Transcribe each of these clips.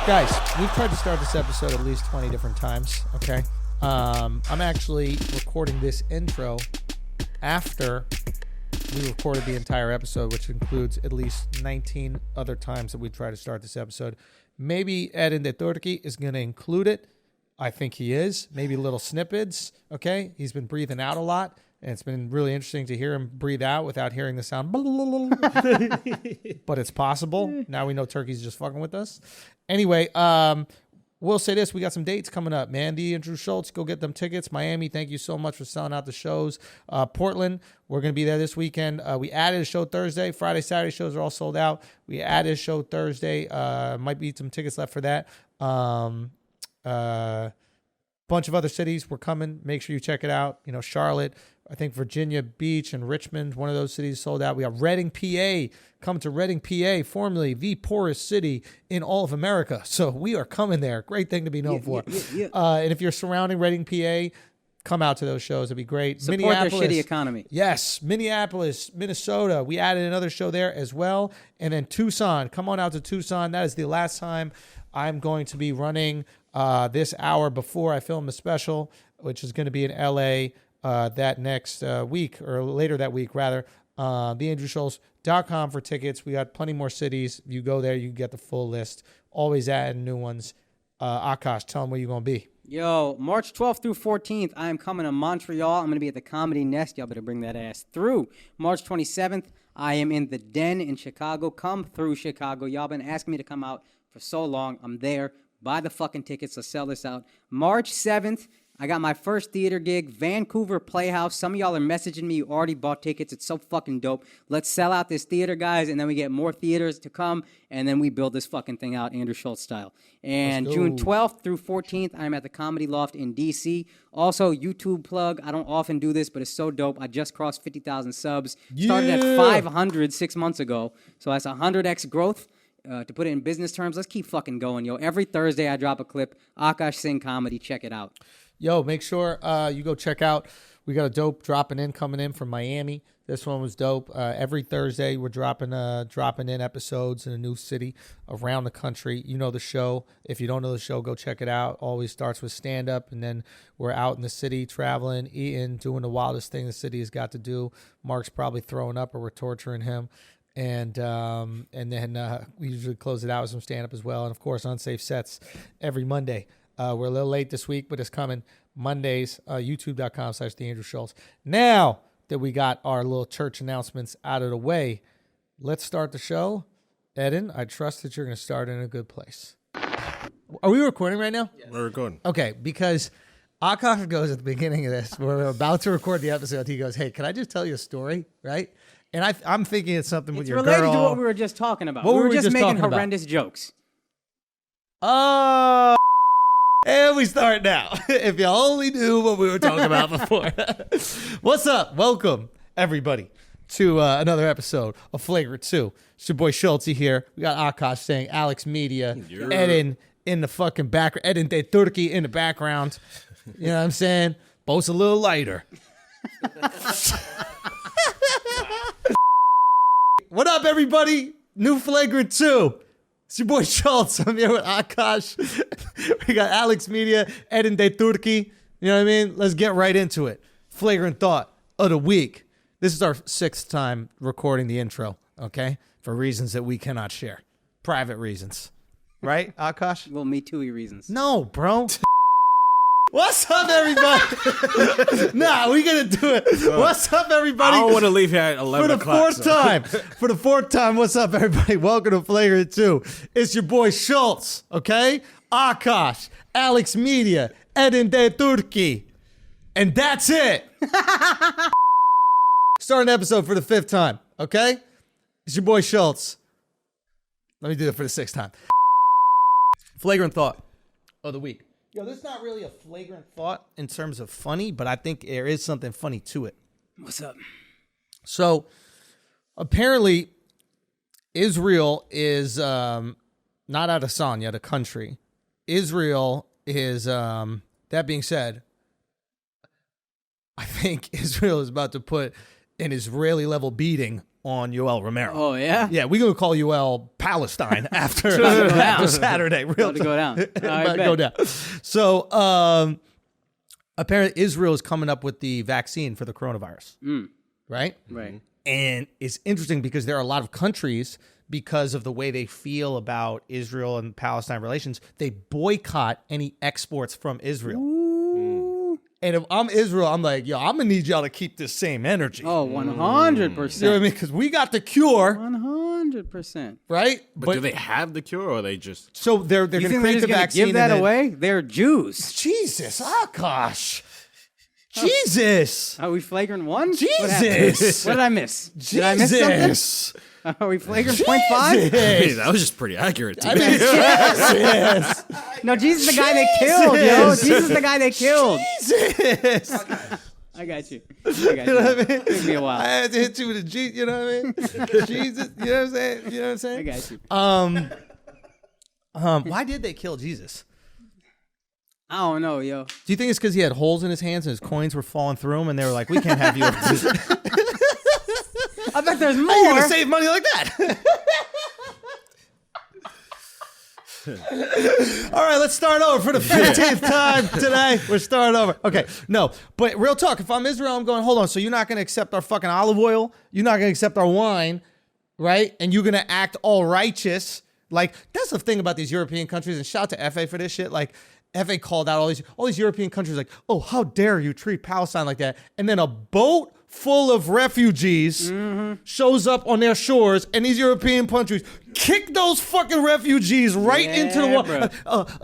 Guys, we've tried to start this episode at least 20 different times, okay? I'm actually recording this intro after we recorded the entire episode, which includes at least 19 other times that we tried to start this episode. Maybe Edin de Turkey is going to include it. I think he is. Maybe little snippets, okay? He's been breathing out a lot, and it's been really interesting to hear him breathe out without hearing the sound. But it's possible. Now we know Turkey's just fucking with us. Anyway, we'll say this. We got some dates coming up, man. The Andrew Schulz, go get them tickets. Miami, thank you so much for selling out the shows. Portland, we're going to be there this weekend. We added a show Thursday. Friday, Saturday shows are all sold out. We added a show Thursday. Might be some tickets left for that. Bunch of other cities we're coming. Make sure you check it out. You know, Charlotte, I think Virginia Beach and Richmond, one of those cities sold out. We got Reading, PA. Come to Reading, PA, formerly the poorest city in all of America. So we are coming there. Great thing to be known for. And if you're surrounding Reading, PA, come out to those shows. It'd be great. Support their shitty economy. Yes. Minneapolis, Minnesota. We added another show there as well. And then Tucson. Come on out to Tucson. That is the last time I'm going to be running this hour before I film the special, which is going to be in LA that next week, or later that week, rather. TheAndrewSchulz.com for tickets. We got plenty more cities. If you go there, you can get the full list. Always adding new ones. Akaash, tell them where you're going to be. Yo, March 12th through 14th, I am coming to Montreal. I'm going to be at the Comedy Nest. Y'all better bring that ass through. March 27th, I am in the Den in Chicago. Come through Chicago. Y'all been asking me to come out for so long. I'm there. Buy the fucking tickets to sell this out. March 7th, I got my first theater gig, Vancouver Playhouse. Some of y'all are messaging me. You already bought tickets. It's so fucking dope. Let's sell out this theater, guys, and then we get more theaters to come, and then we build this fucking thing out Andrew Schulz style. And June 12th through 14th, I'm at the Comedy Loft in D.C. Also, YouTube plug. I don't often do this, but it's so dope. I just crossed 50,000 subs. Started at 500 6 months ago, so that's 100x growth. To put it in business terms, let's keep fucking going, yo. Every Thursday I drop a clip. Akaash Singh Comedy. Check it out. Yo, make sure you go check out. We got a dope coming in from Miami. This one was dope. Every Thursday we're dropping in episodes in a new city around the country. You know the show. If you don't know the show, go check it out. Always starts with stand-up, and then we're out in the city traveling, eating, doing the wildest thing the city has got to do. Mark's probably throwing up or we're torturing him. And then we usually close it out with some stand-up as well. And, of course, Unsafe Sets every Monday. We're a little late this week, but it's coming Mondays, youtube.com/TheAndrewSchulz. Now that we got our little church announcements out of the way, let's start the show. Edin, I trust that you're going to start in a good place. Are we recording right now? Yes. We're recording. Okay, because Akaash goes at the beginning of this, we're about to record the episode, he goes, hey, can I just tell you a story, right? And I'm thinking it's something with your girl. It's related to what we were just talking about. We were just making horrendous jokes. Oh, and we start now. If you only knew what we were talking about before. What's up? Welcome, everybody, to another episode of Flagrant 2. It's your boy Schultz here. We got Akaash saying Alexx Media. Edin in the fucking background. Edin de Turkey in the background. You know what I'm saying? Bo's a little lighter. What up, everybody? New Flagrant 2. It's your boy Schultz. I'm here with Akaash. We got Alexx Media, Edin de Turkey. You know what I mean? Let's get right into it. Flagrant thought of the week. This is our 6th time recording the intro, okay? For reasons that we cannot share. Private reasons. Right, Akaash? Well, Me Too-y reasons. No, bro. What's up, everybody? Nah, we gonna do it. What's up, everybody? I don't want to leave here at 11 o'clock. For the fourth time, what's up, everybody? Welcome to Flagrant 2. It's your boy Schultz, okay? Akaash, Alexx Media, Edin de Turkey. And that's it. Starting the episode for the 5th time, okay? It's your boy Schultz. Let me do it for the 6th time. Flagrant thought of the week. Yo, this is not really a flagrant thought in terms of funny, but I think there is something funny to it. What's up? So, apparently, Israel is not Adesanya, the country. Israel is, that being said, I think Israel is about to put an Israeli-level beating on Yoel Romero. Oh, yeah? Yeah, we're going to call Yoel Palestine after Saturday. Real About to go down. About to go down. So apparently Israel is coming up with the vaccine for the coronavirus. Right? Right. And it's interesting because there are a lot of countries, because of the way they feel about Israel and Palestine relations, they boycott any exports from Israel. And if I'm Israel, I'm like, yo, I'm going to need y'all to keep this same energy. Oh, 100%. You know what I mean? Because we got the cure. 100%. Right? But do they have the cure, or are they just... So they're going to create the vaccine. Give that away? They're Jews. Jesus, Akaash. Jesus. Are we flagrant 1? Jesus. What did I miss? Jesus. Did I miss something? Are we flagrant 0.5? Hey, that was just pretty accurate. To I me. mean, Jesus. No, Jesus is the guy they killed, yo. Jesus is the guy they killed. Jesus. I got you. You know what I mean? Took me a while. I had to hit you with a G, you know what I mean? Jesus, you know what I'm saying? You know what I'm saying? I got you. Why did they kill Jesus? I don't know, yo. Do you think it's because he had holes in his hands and his coins were falling through him and they were like, we can't have you. I bet there's more. How are you going to save money like that? All right, let's start over for the 15th time today. We're starting over. Okay, no, but real talk. If I'm Israel, I'm going, hold on. So you're not going to accept our fucking olive oil? You're not going to accept our wine, right? And you're going to act all righteous? Like, that's the thing about these European countries. And shout out to FA for this shit. Like, FA called out all these European countries like, oh, how dare you treat Palestine like that? And then a boat full of refugees shows up on their shores, and these European countries kick those fucking refugees right into the water.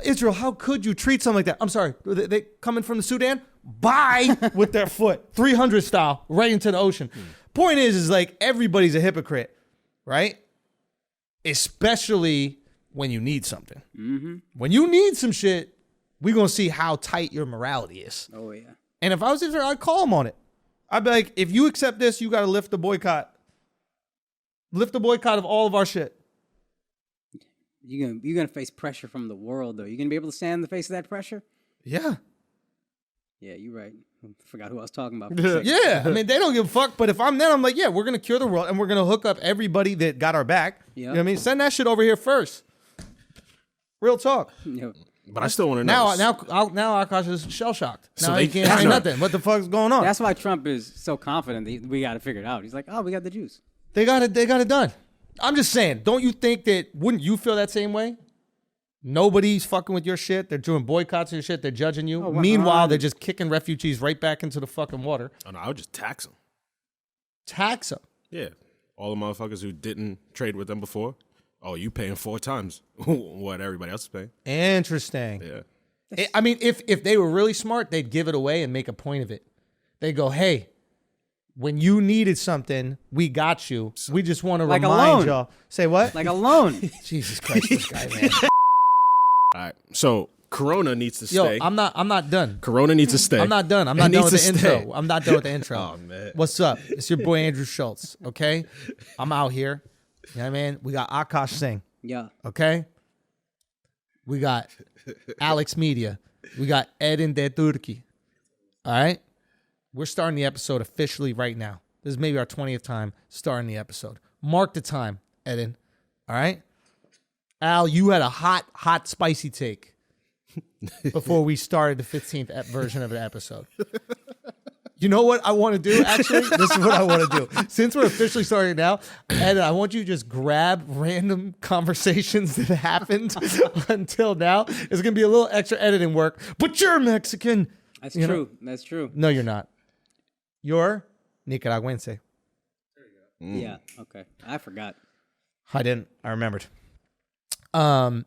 Israel, how could you treat something like that? I'm sorry, they coming from the Sudan? Bye with their foot, 300 style, right into the ocean. Point is like everybody's a hypocrite, right? Especially when you need something. When you need some shit, we're going to see how tight your morality is. Oh, yeah. And if I was Israel, I'd call them on it. I'd be like, if you accept this, you got to lift the boycott. Lift the boycott of all of our shit. You're gonna face pressure from the world, though. You gonna be able to stand in the face of that pressure? Yeah. Yeah, you're right. I forgot who I was talking about. Yeah. I mean, they don't give a fuck. But if I'm them, I'm like, yeah, we're going to cure the world and we're going to hook up everybody that got our back. Yeah. You know what I mean? Send that shit over here first. Real talk. But I still want to know. Now Akaash is shell-shocked. So Now they he can't say nothing. What the fuck's going on? That's why Trump is so confident that we got to figure it out. He's like, oh, we got the juice. They got it done. I'm just saying, don't you think that, wouldn't you feel that same way? Nobody's fucking with your shit. They're doing boycotts of your shit. They're judging you. Meanwhile, they're just kicking refugees right back into the fucking water. Oh, no, I would just tax them. Tax them? Yeah. All the motherfuckers who didn't trade with them before. Oh, you paying 4 times what everybody else is paying. Interesting. Yeah. I mean, if they were really smart, they'd give it away and make a point of it. They go, hey, when you needed something, we got you. We just want to Like a remind loan. y'all. Say what? Like a loan. Jesus Christ, this guy, man. All right. So Corona needs to stay. Yo, I'm not done. Corona needs to stay. I'm not done. I'm not done with the needs to intro. I'm not done with the intro. Oh, man. What's up? It's your boy Andrew Schulz, okay? I'm out here. You know what I mean? We got Akaash Singh, Yeah. okay? We got Alexx Media. We got Eden de Turki. All right? We're starting the episode officially right now. This is maybe our 20th time starting the episode. Mark the time, Eden. All right? Al, you had a hot, spicy take before we started the 15th version of the episode. You know what I want to do, actually? This is what I want to do. Since we're officially starting now, Ed, I want you to just grab random conversations that happened until now. It's going to be a little extra editing work, but you're Mexican. That's true. That's true. No, you're not. You're Nicaraguense. There you go. Yeah. Okay. I forgot. I didn't. I remembered. I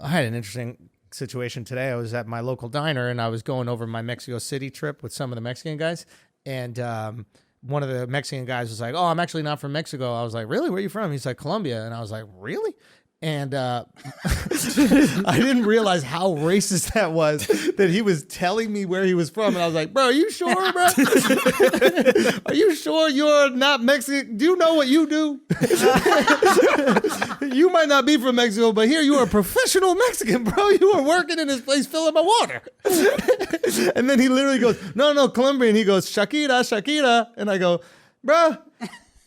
had an interesting situation today. I was at my local diner and I was going over my Mexico City trip with some of the Mexican guys. And one of the Mexican guys was like, oh, I'm actually not from Mexico. I was like, really? Where are you from? He's like, Colombia. And I was like, really? And I didn't realize how racist that was, that he was telling me where he was from. And I was like, bro, are you sure, bro? Are you sure you're not Mexican? Do you know what you do? You might not be from Mexico, but here you are a professional Mexican, bro. You are working in this place filling my water. And then he literally goes, no, Colombian. He goes, Shakira. And I go, bro,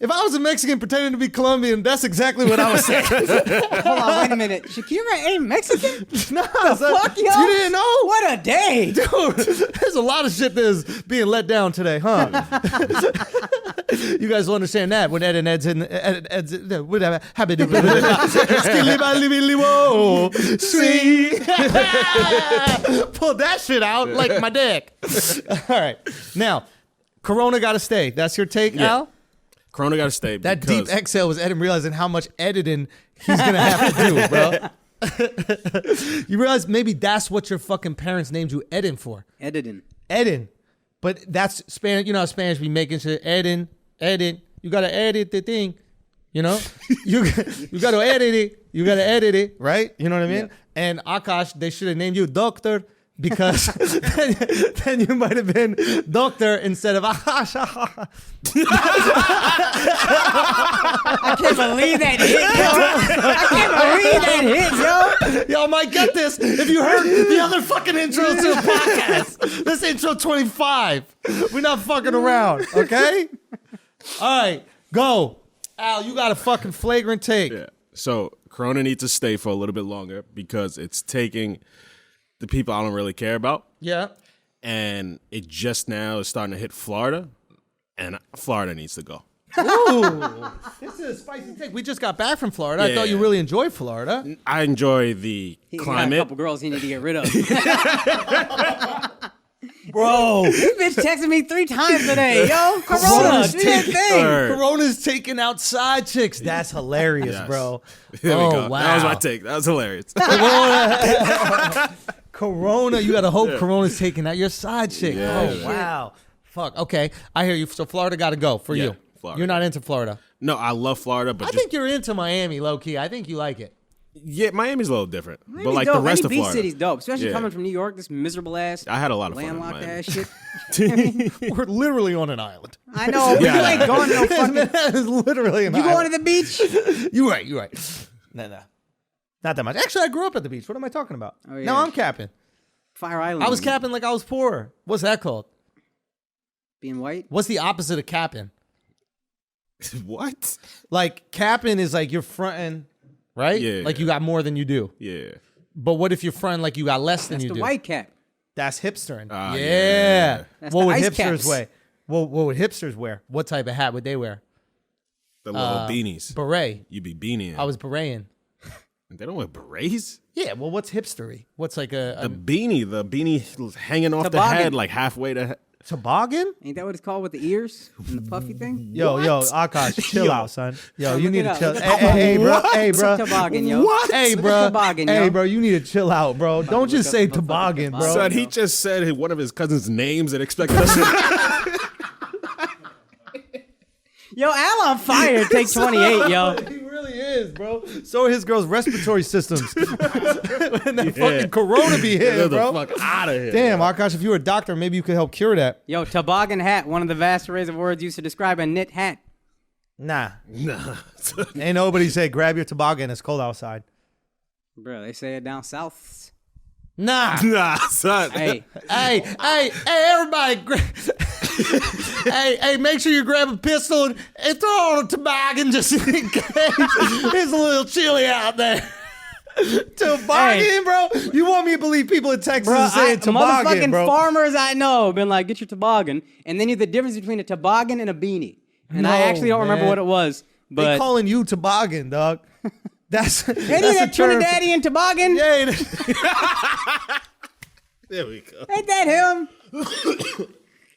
If I was a Mexican pretending to be Colombian, that's exactly what I was saying. Hold on, wait a minute. Shakira ain't Mexican? Nah, The son, fuck, yo? you didn't know? What a day. Dude, there's a lot of shit that's being let down today, huh? You guys will understand that when Ed and Ed's in whatever. Pull that shit out like my dick. All right. Now, Corona got to stay. That's your take, Al? Corona got to stay. That deep exhale was Ed realizing how much editing he's going to have to do, bro. You realize maybe that's what your fucking parents named you Eden for. Eden. But that's Spanish. You know how Spanish be making shit. Eden. You got to edit the thing. You know? you got to edit it. You got to edit it, right? You know what I mean? Yeah. And Akaash, they should have named you Doctor because then you might have been Doctor instead of Akaash. I can't believe that hit, yo. Y'all might get this if you heard the other fucking intros to the podcast. This intro 25. We're not fucking around, okay? All right, go. Al, you got a fucking flagrant take. Yeah. So Corona needs to stay for a little bit longer because it's taking the people I don't really care about. Yeah. And it just now is starting to hit Florida, and Florida needs to go. Ooh, this is a spicy take. We just got back from Florida. I thought you really enjoyed Florida. I enjoy the climate. Got a couple girls he need to get rid of. Bro, this bitch texted me 3 times today, yo. Corona's taking outside chicks. That's hilarious, bro. There we go. Wow. That was my take. That was hilarious. Corona, you gotta hope Corona's taking out your side chick. Wow. Fuck. Okay, I hear you. So Florida got to go for you. Florida. You're not into Florida. No, I love Florida, but I think you're into Miami, low key. I think you like it. Yeah, Miami's a little different, Miami's but like dope. the rest Any of beach Florida, city's dope, especially coming from New York. This miserable ass. I had a lot of fun. Landlocked ass shit. We're literally on an island. I know. You ain't going to no fucking. That is literally an You island. going to the beach? You're right. No. Not that much. Actually, I grew up at the beach. What am I talking about? Oh, yeah. No, I'm capping. Fire Island. I was capping like I was poor. What's that called? Being white? What's the opposite of capping? What? Like capping is like you're fronting, right? Yeah. Like you got more than you do. Yeah. But what if you're fronting like you got less than That's you the do? white cap. That's hipstering. Yeah. That's what the would ice hipsters caps. wear? What would hipsters wear? What type of hat would they wear? The little beanies. Beret. You be beanie. I was bereting. They don't wear berets? Yeah, well, what's hipstery? What's like The beanie hanging off the Toboggan. head like halfway to... toboggan? Ain't that what it's called with the ears and the puffy thing? Yo, Akaash, chill out, son. Yo, you Look need it to up. chill. Look it Hey, bro. up. Hey, bro. Toboggan, yo. What? Hey, Look bro. at toboggan, yo. Hey, bro. You need to chill out, bro. Don't just say look up toboggan, bro. toboggan. Son, he just said one of his cousin's names and expected us to... Yo, Al on fire. Take 28, yo. He really is, bro. So are his girls' respiratory systems. When that fucking corona be Get hitting, the bro. fuck out of here. Damn, Akaash, if you were a doctor, maybe you could help cure that. Yo, toboggan hat. One of the vast arrays of words used to describe a knit hat. Nah. Nah. Ain't nobody say grab your toboggan. It's cold outside. Bro, they say it down south. Nah. Nah, son. Hey, Hey, everybody. hey, make sure you grab a pistol and throw on a toboggan just in case it's a little chilly out there. Toboggan, bro? You want me to believe people in Texas bro, are saying toboggan, motherfucking bro? farmers I know been like, get your toboggan, and they knew the difference between a toboggan and a beanie. And I No, actually don't remember man. what it was, They but calling you toboggan, dog. That's ain't that's he a a Trinidadian toboggan? Yeah, There we go. Ain't that him?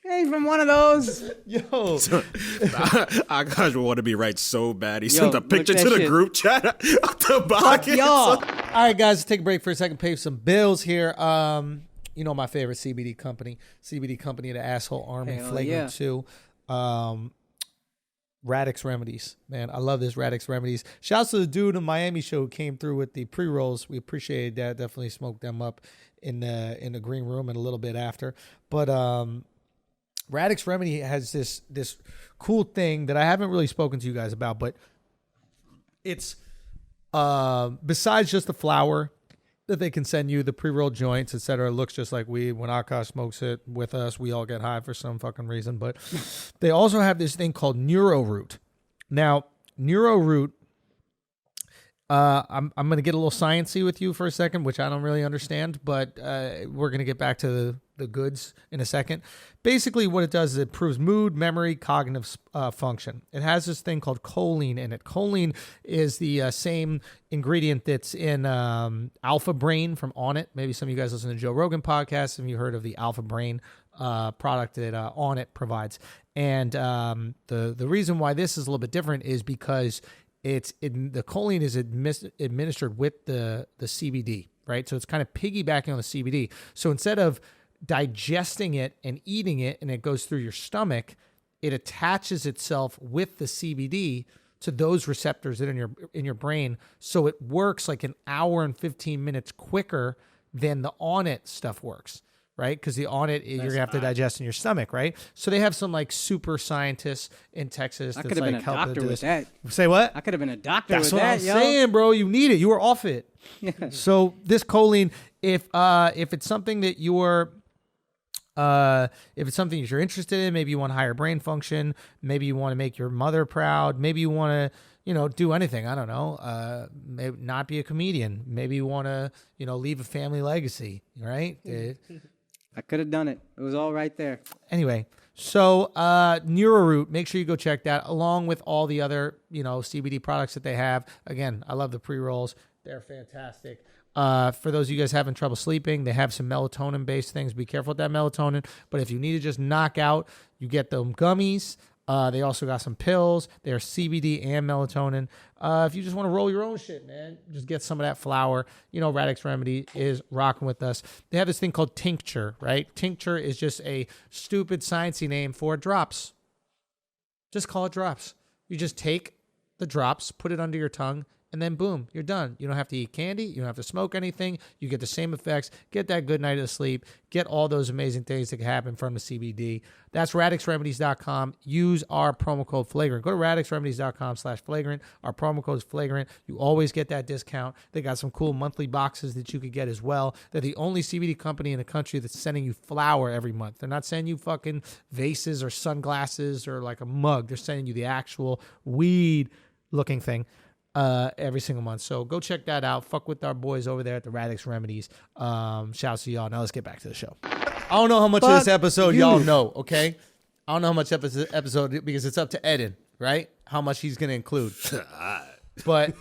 Ain't from one of those. yo. Akaash would want to be right so bad. He Yo, sent a look picture that to the shit. group chat of the Fuck bucket. y'all. All right, guys, let's take a break for a second. Pay some bills here. You know my favorite CBD company, the Asshole Army, Hell Flagrant yeah. 2. Radix Remedies, man, I love this Radix Remedies. Shouts to the dude in Miami show who came through with the pre-rolls. We appreciated that. Definitely smoked them up in the green room and a little bit after. But Radix Remedy has this cool thing that I haven't really spoken to you guys about, but it's besides just the flower that they can send you, the pre-rolled joints, etc. It looks just like weed. When Akaash smokes it with us, we all get high for some fucking reason. But they also have this thing called NeuroRoot, Now, NeuroRoot, I'm going to get a little sciencey with you for a second, which I don't really understand, but we're going to get back to the goods in a second. Basically, what it does is it improves mood, memory, cognitive function. It has this thing called choline in it. Choline is the same ingredient that's in Alpha Brain from On It. Maybe some of you guys listen to Joe Rogan podcast. Have you heard of the Alpha Brain product that On It provides? And the reason why this is a little bit different is because the choline is administered with the CBD, right? So it's kind of piggybacking on the CBD. So instead of digesting it and eating it and it goes through your stomach, it attaches itself with the CBD to those receptors that are in your brain. So it works like an hour and 15 minutes quicker than the On It stuff works, right? Because the On It, you're going to have to digest in your stomach, right? So they have some like super scientists in Texas. I could have been a doctor with that. Say what? I could have been a doctor with That's what that, I'm saying, bro. You need it. You were off it. Yeah. So this choline, if it's something that you're interested in, maybe you want higher brain function, maybe you want to make your mother proud, maybe you want to, do anything. I don't know. Maybe not be a comedian. Maybe you want to, leave a family legacy, right? I could have done it. It was all right there. Anyway, so NeuroRoot, make sure you go check that along with all the other, CBD products that they have. Again, I love the pre-rolls. They're fantastic. For those of you guys having trouble sleeping, they have some melatonin-based things. Be careful with that melatonin. But if you need to just knock out, you get them gummies. They also got some pills. They're CBD and melatonin. If you just want to roll your own shit, man, just get some of that flour. Radix Remedy is rocking with us. They have this thing called tincture, right? Tincture is just a stupid sciencey name for drops. Just call it drops. You just take the drops, put it under your tongue, and then boom, you're done. You don't have to eat candy. You don't have to smoke anything. You get the same effects. Get that good night of sleep. Get all those amazing things that can happen from the CBD. That's radixremedies.com. Use our promo code Flagrant. Go to radixremedies.com/Flagrant. Our promo code is Flagrant. You always get that discount. They got some cool monthly boxes that you could get as well. They're the only CBD company in the country that's sending you flour every month. They're not sending you fucking vases or sunglasses or like a mug. They're sending you the actual weed-looking thing. Every single month. So go check that out. Fuck with our boys over there at the Radix Remedies. Shouts to y'all. Now let's get back to the show. I don't know how much of this episode y'all know, okay? I don't know how much episode because it's up to Eden, right? How much he's going to include. But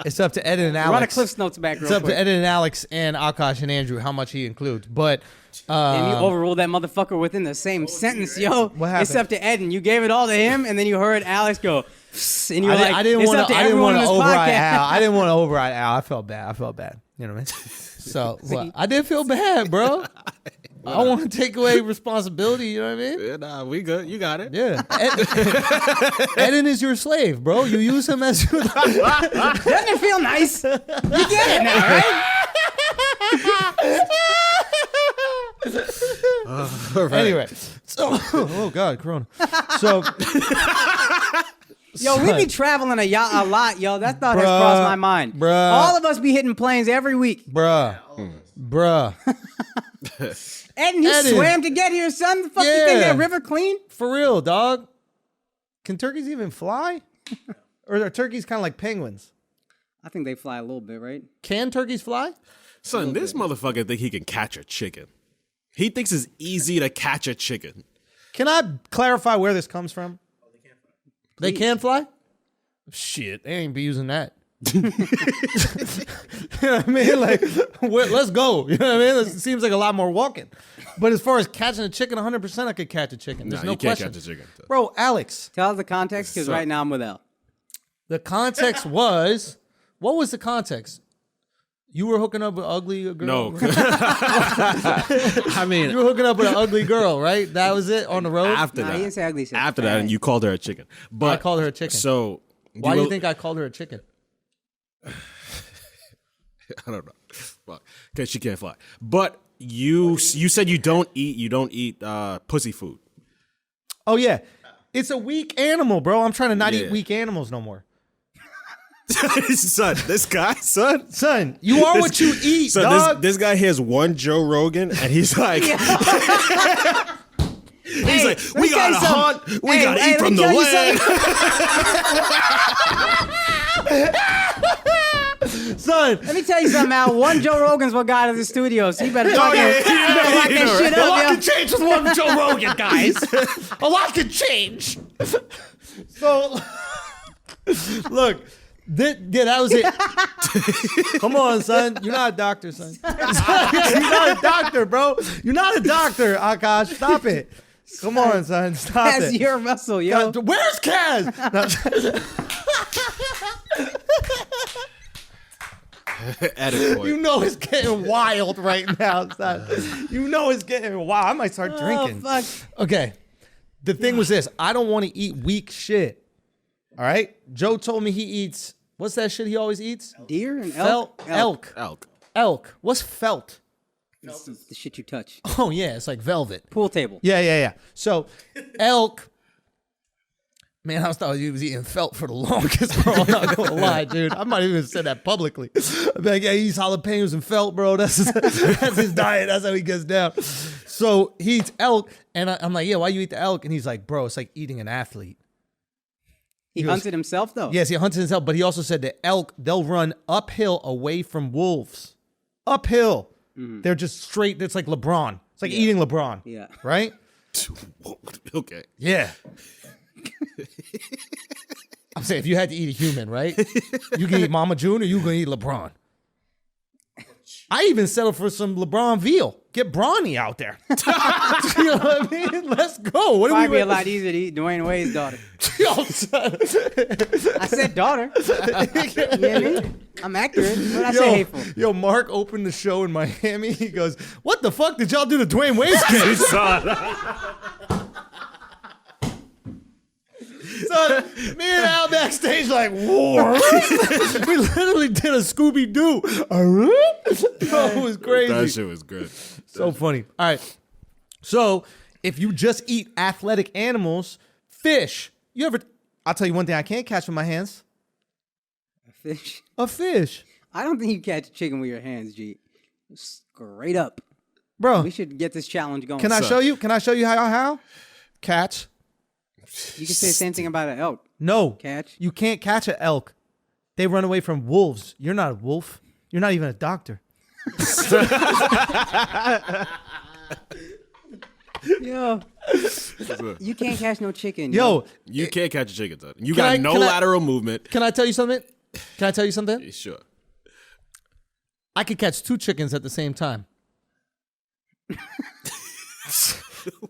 it's up to Eden and Alex. Run a Cliff's Notes back real quick. It's up to Eden and Alex and Akaash and Andrew how much he includes. But and you overruled that motherfucker within the same sentence, yo. What happened? It's up to Eden. You gave it all to him, and then you heard Alex go, and you were like, I didn't it's want up to to everyone on this override podcast. Al. I didn't want to override Al. I felt bad. You know what I mean? So well, I did feel bad, bro. I want to take away responsibility. You know what I mean? Yeah, nah, we good. You got it. Yeah. Eden is your slave, bro. You use him as your... Doesn't it feel nice? You get it now, right? Right. Anyway, so oh god, Corona. So Yo, we be traveling a lot, yo. That thought has crossed my mind. Bruh. All of us be hitting planes every week. bruh. Eden, you Eden. swam to get here, son. The fuck you think that river clean? For real, dog. Can turkeys even fly? Or are turkeys kind of like penguins? I think they fly a little bit, right? Can turkeys fly? Son, this motherfucker think he can catch a chicken. He thinks it's easy to catch a chicken. Can I clarify where this comes from? They can fly? Shit, they ain't be using that. You know what I mean? Like, let's go. You know what I mean? It seems like a lot more walking. But as far as catching a chicken, 100% I could catch a chicken. There's Nah, no you can't question. catch a chicken. Bro, Alex, Tell us the context, because right now I'm with Al. the context was, what was the context? You were hooking up with an ugly girl? No. I mean, You were hooking up with an ugly girl, right? That was it on the road? after Nah, that. he didn't say ugly, he said After that, fat. and you called her a chicken. But I called her a chicken. So Why do you will- think I called her a chicken? I don't know. Because she can't fly. But you said you don't eat pussy food. Oh, yeah. It's a weak animal, bro. I'm trying to not eat Yeah. weak animals no more. Son, this guy, son. Son, you are what you eat, So dog. this guy hears one Joe Rogan and he's like, He's like, we gotta hunt. We gotta eat from the land. Son, Let me tell you something, Al. One Joe Rogan's what got to the studio, so you better lock that shit a lot up, can change with one Joe Rogan, guys. A lot can change. So, look, that was it. Come on, son. You're not a doctor, son. You're not a doctor, bro. You're not a doctor, Akaash. Stop it. Come on, son. Stop That's it. your muscle, yo. Where's Kaz? You know it's getting wild right now, son. You know it's getting wild. I might start drinking. Oh, fuck. Okay. The thing was this. I don't want to eat weak shit. All right? Joe told me he eats, what's that shit he always eats? Deer and elk? Elk. What's felt? This is the shit you touch. Oh, yeah. It's like velvet. Pool table. Yeah. So, elk. Man, I thought he was eating felt for the longest, bro. I'm not going to lie, dude. I might even say that publicly. I'd be like, yeah, he eats jalapenos and felt, bro. That's his diet. That's how he gets down. So he eats elk, and I'm like, yeah, why you eat the elk? And he's like, bro, it's like eating an athlete. He hunted himself, though? Yes, he hunted himself, but he also said that elk, they'll run uphill away from wolves. Uphill. Mm-hmm. They're just straight. It's like LeBron. It's like eating LeBron. Yeah. Right? Okay. Yeah. I'm saying if you had to eat a human, right? You can eat Mama June or you can eat LeBron. I even settled for some LeBron veal. Get Brawny out there. You know what I mean? Let's go. What Might be a lot easier to eat Dwayne Wade's daughter. Yo, son. I said daughter. You know what I mean? I'm accurate. What I say hateful? Yo, Mark opened the show in Miami. He goes, what the fuck did y'all do to Dwayne Wade's kid? Son, me and Al backstage like, war. We literally did a Scooby-Doo. It was crazy. That shit was good. So funny. All right. So if you just eat athletic animals, fish. I'll tell you one thing I can't catch with my hands. A fish? A fish. I don't think you catch a chicken with your hands, G. Straight up. Bro. We should get this challenge going. Can I show you? Can I show you how? Catch. You can say the same thing about an elk. No. Catch. You can't catch an elk. They run away from wolves. You're not a wolf. You're not even a doctor. Yo. You can't catch no chicken. Yo. You can't catch a chicken, son. You got no lateral movement. Can I tell you something? Sure. I could catch two chickens at the same time.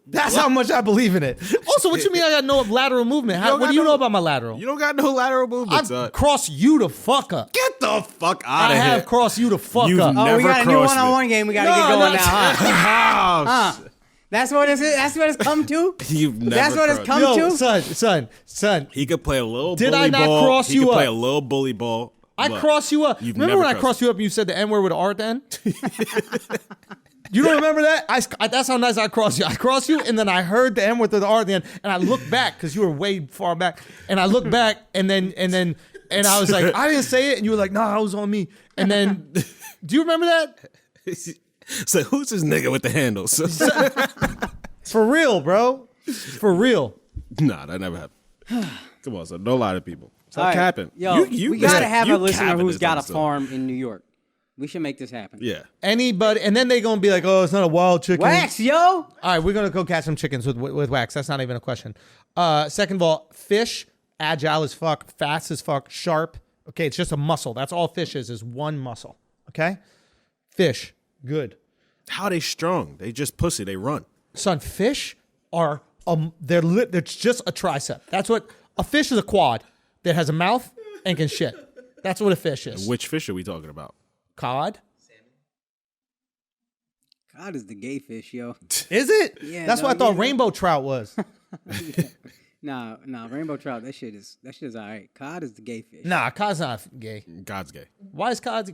That's how much I believe in it. Also, what you mean I got no lateral movement? What do you know about my lateral? You don't got no lateral movement, son. I've crossed you to fuck up. Get the fuck out of here. I have crossed you to fuck You've up. never we got a new crossed one-on-one game we got to get going now, huh? House. That's what it's. That's what it's come to. You've never That's what it's crossed. come Yo, to. son. He could play a little Did bully I not ball. cross He you could play up? a little bully ball. I crossed you up. You've Remember never when I crossed you up and you said the N word with an R at the end? You don't remember that? That's how nice I crossed you. I crossed you, and then I heard the M with the R at the end, and I looked back because you were way far back, and I looked back, and I was like, I didn't say it, and you were like, nah, it was on me. And then, do you remember that? So who's this nigga with the handles? For real, bro. For real. Nah, that never happened. Come on, son. Don't lie to people. Stop All right. capping. Yo, we got to have a listener capping who's this got a episode. farm in New York. We should make this happen. Yeah. Anybody, and then they gonna be like, oh, it's not a wild chicken. Wax, yo. All right, we're gonna go catch some chickens with Wax. That's not even a question. Second of all, fish, agile as fuck, fast as fuck, sharp. Okay, it's just a muscle. That's all fish is one muscle. Okay? Fish, good. How are they strong? They just pussy. They run. Son, fish are they're just a tricep. That's what a fish is. A quad that has a mouth and can shit. That's what a fish is. Which fish are we talking about? Cod. Cod is the gay fish, yo. Is it? Yeah, That's no, what I thought yeah. rainbow trout was. Nah, rainbow trout. That shit is all right. Cod is the gay fish. Nah, cod's not gay. God's gay. Why is cod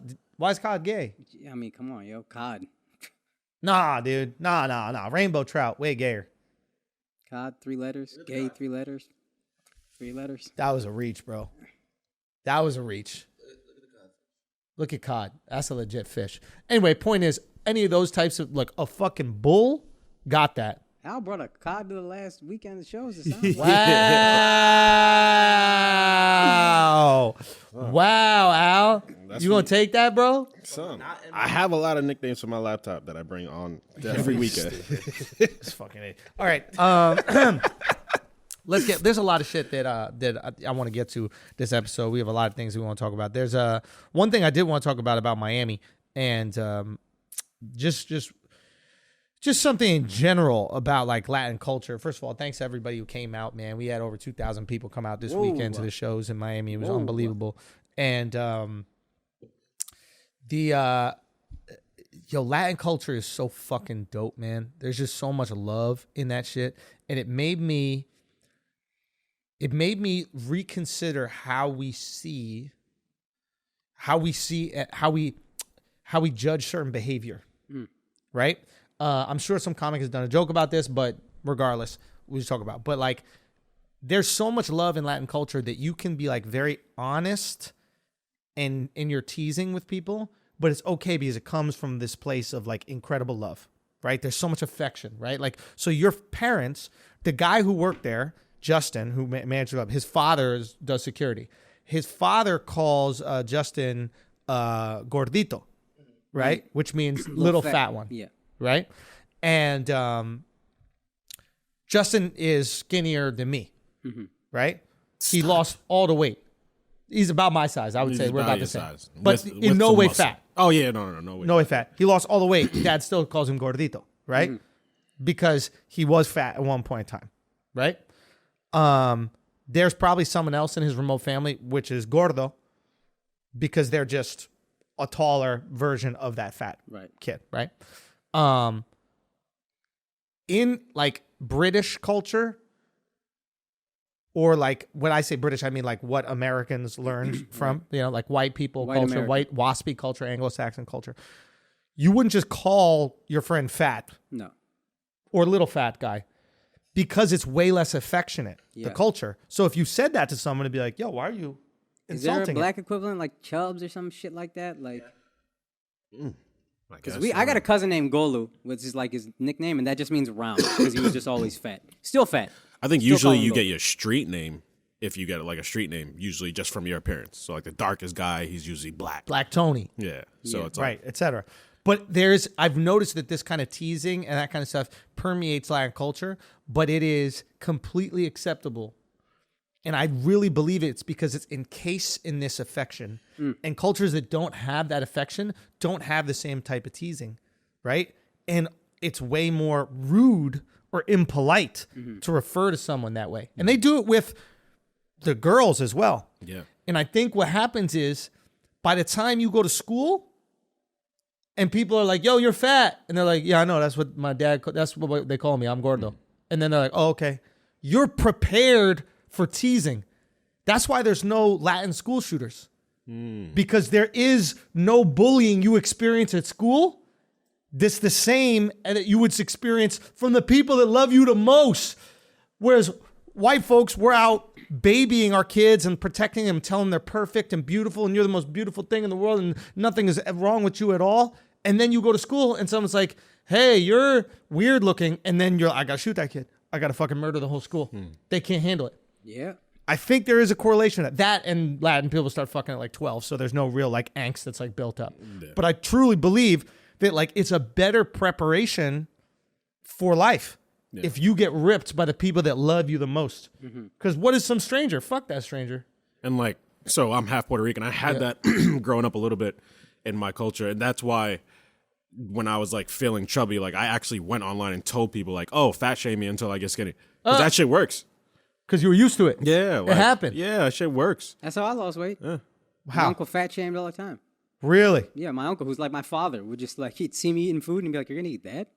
gay? I mean, come on, yo, cod. Nah, dude. Nah. Rainbow trout, way gayer. Cod, 3 letters. Gay, 3 letters. 3 letters. That was a reach, bro. That was a reach. Look at cod. That's a legit fish. Anyway, point is, any of those types of, like, a fucking bull, got that. Al brought a cod to the last weekend of shows. It sounds like. Wow. Wow, Al. You going to take that, bro? Son, I have a lot of nicknames for my laptop that I bring on every weekend. It's fucking it. All right. Let's get. There's a lot of shit that I want to get to this episode. We have a lot of things we want to talk about. There's one thing I did want to talk about Miami, and just something in general about like Latin culture. First of all, thanks to everybody who came out, man. We had over 2,000 people come out this weekend to the shows in Miami. It was unbelievable. And Latin culture is so fucking dope, man. There's just so much love in that shit, and it made me reconsider how we judge certain behavior, right? I'm sure some comic has done a joke about this, but regardless, we just talk about. But like, there's so much love in Latin culture that you can be like very honest in your teasing with people, but it's okay because it comes from this place of like incredible love, right? There's so much affection, right? Like, so your parents, the guy who worked there, Justin, who managed it up, his father does security. His father calls Justin gordito, right? Which means little fat one. Yeah. Right? And Justin is skinnier than me, right? He lost all the weight. He's about my size. I would say we're about the same. Size. But in no way fat. Oh, yeah, no way. No way fat. He lost all the weight. Dad still calls him gordito, right? Because he was fat at one point in time, right? There's probably someone else in his remote family, which is gordo, because they're just a taller version of that fat kid, right? In like British culture, or like when I say British, I mean like what Americans learned from, like white people culture, American. white waspy culture, Anglo-Saxon culture. You wouldn't just call your friend fat, No. or little fat guy, because it's way less affectionate, the culture. So if you said that to someone, it'd be like, yo, why are you Is there a insulting black equivalent like Chubbs or some shit like that? Like, Because I got a cousin named Golu, which is like his nickname, and that just means round because he was just always fat. Still fat. I think Still usually call him you Golu. get your street name if you get like a street name, usually just from your appearance. So like the darkest guy, he's usually black. Black Tony. Yeah. So it's Right, etc. But I've noticed that this kind of teasing and that kind of stuff permeates Latin culture, but it is completely acceptable. And I really believe it's because it's encased in this affection. And cultures that don't have that affection don't have the same type of teasing, right? And it's way more rude or impolite to refer to someone that way. And they do it with the girls as well. Yeah. And I think what happens is by the time you go to school and people are like, yo, you're fat. And they're like, yeah, I know. That's what my dad, that's what they call me. I'm gordo. And then they're like, oh, okay. You're prepared for teasing. That's why there's no Latin school shooters. Because there is no bullying you experience at school. That's the same that you would experience from the people that love you the most. Whereas white folks, we're out babying our kids and protecting them, telling them they're perfect and beautiful and you're the most beautiful thing in the world and nothing is wrong with you at all. And then you go to school and someone's like, hey, you're weird looking. And then you're like, I got to shoot that kid. I got to fucking murder the whole school. They can't handle it. Yeah. I think there is a correlation to that and Latin people start fucking at like 12. So there's no real like angst that's like built up. Yeah. But I truly believe that like it's a better preparation for life if you get ripped by the people that love you the most. Because what is some stranger? Fuck that stranger. And like, so I'm half Puerto Rican. I had that growing up a little bit in my culture. And that's why when I was like feeling chubby, like I actually went online and told people like, oh, fat shame me until I get skinny. Because that shit works. Because you were used to it. Yeah. Like, it happened. Yeah, that shit works. That's how I lost weight. Yeah. My uncle fat shamed all the time. Really? Yeah, my uncle, who's like my father, would just like, he'd see me eating food and be like, you're going to eat that?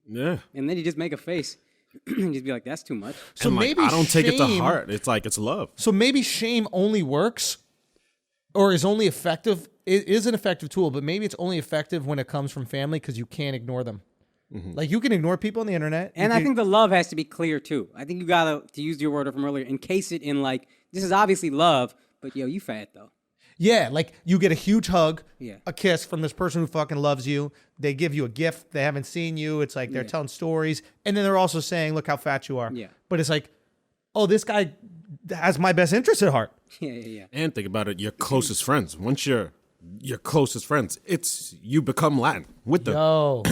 Yeah. And then he'd just make a face and just be like, that's too much. So And, like, maybe I don't take it to shame- heart. It's like, it's love. So maybe shame only works or is only effective. It is an effective tool, but maybe it's only effective when it comes from family because you can't ignore them. Like you can ignore people on the internet. And I think the love has to be clear too. I think you gotta, to use your word from earlier, encase it in like, this is obviously love, but yo, you fat though. Yeah, like you get a huge hug, Yeah. a kiss from this person who fucking loves you. They give you a gift. They haven't seen you. It's like they're telling stories. And then they're also saying, look how fat you are. Yeah. But it's like, oh, this guy has my best interest at heart. Yeah. And think about it, your closest friends. Once you're your closest friends, it's you become Latin with them. Yo,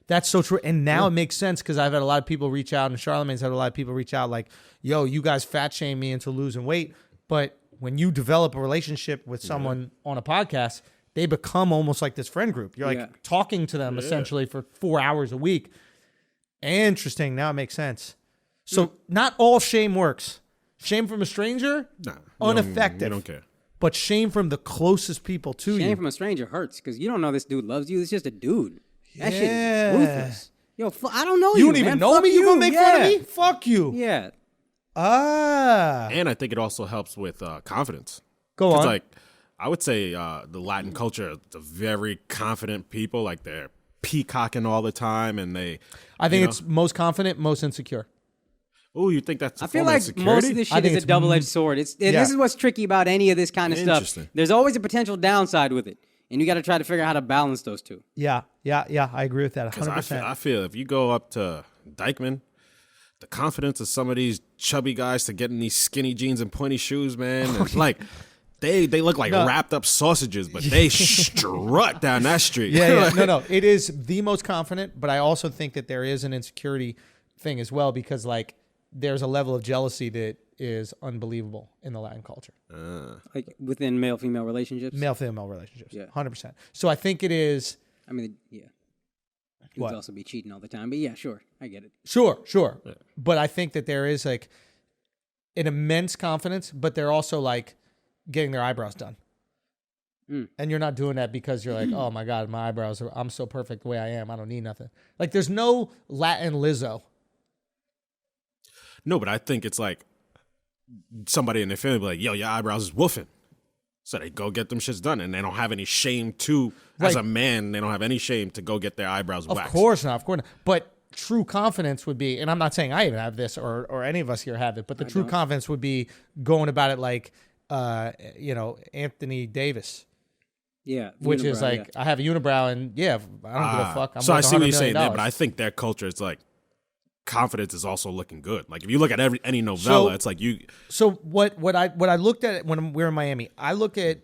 that's so true. And now it makes sense because I've had a lot of people reach out, and Charlemagne's had a lot of people reach out like, yo, you guys fat shame me into losing weight. But when you develop a relationship with someone on a podcast, they become almost like this friend group. You're like talking to them essentially for 4 hours a week. Interesting. Now it makes sense. So not all shame works. Shame from a stranger, ineffective. You don't care. But shame from the closest people to you. Shame from a stranger hurts because you don't know this dude loves you. It's just a dude. That shit is ruthless. Yo, I don't know you. You don't even know me? You gonna make fun of me? Fuck you. Yeah. And I think it also helps with confidence. Go on. Like, I would say the Latin culture, the very confident people, like they're peacocking all the time, and I think it's most confident, most insecure. Oh, you think that's? I feel like most of this shit is a double-edged sword. This is what's tricky about any of this kind of stuff. There's always a potential downside with it, and you got to try to figure out how to balance those two. Yeah. I agree with that 100%. I feel if you go up to Dykeman, the confidence of some of these chubby guys to get in these skinny jeans and pointy shoes, man, and like they look like wrapped up sausages, but they strut down that street. Yeah. No. It is the most confident, but I also think that there is an insecurity thing as well because like there's a level of jealousy that is unbelievable in the Latin culture. Like within male-female relationships? Male-female relationships. Yeah. 100%. So I think it is... I mean, yeah. He would also be cheating all the time, but yeah, sure. I get it. Sure. Yeah. But I think that there is like an immense confidence, but they're also like getting their eyebrows done. And you're not doing that because you're like, oh my God, my eyebrows I'm so perfect the way I am. I don't need nothing. Like there's no Latin Lizzo. No, but I think it's like somebody in their family be like, yo, your eyebrows is woofing. So they go get them shits done, and they don't have any shame to, as a man, they don't have any shame to go get their eyebrows waxed. Of course not. But true confidence would be, and I'm not saying I even have this or any of us here have it, but the true confidence would be going about it like, Anthony Davis. Yeah. Which is like, I have a unibrow, and I don't give a fuck. I'm so I see what you're saying there, $100 million. but I think their culture is like, confidence is also looking good. Like if you look at any novella, it's like you. So what I looked at when we were in Miami, I look at,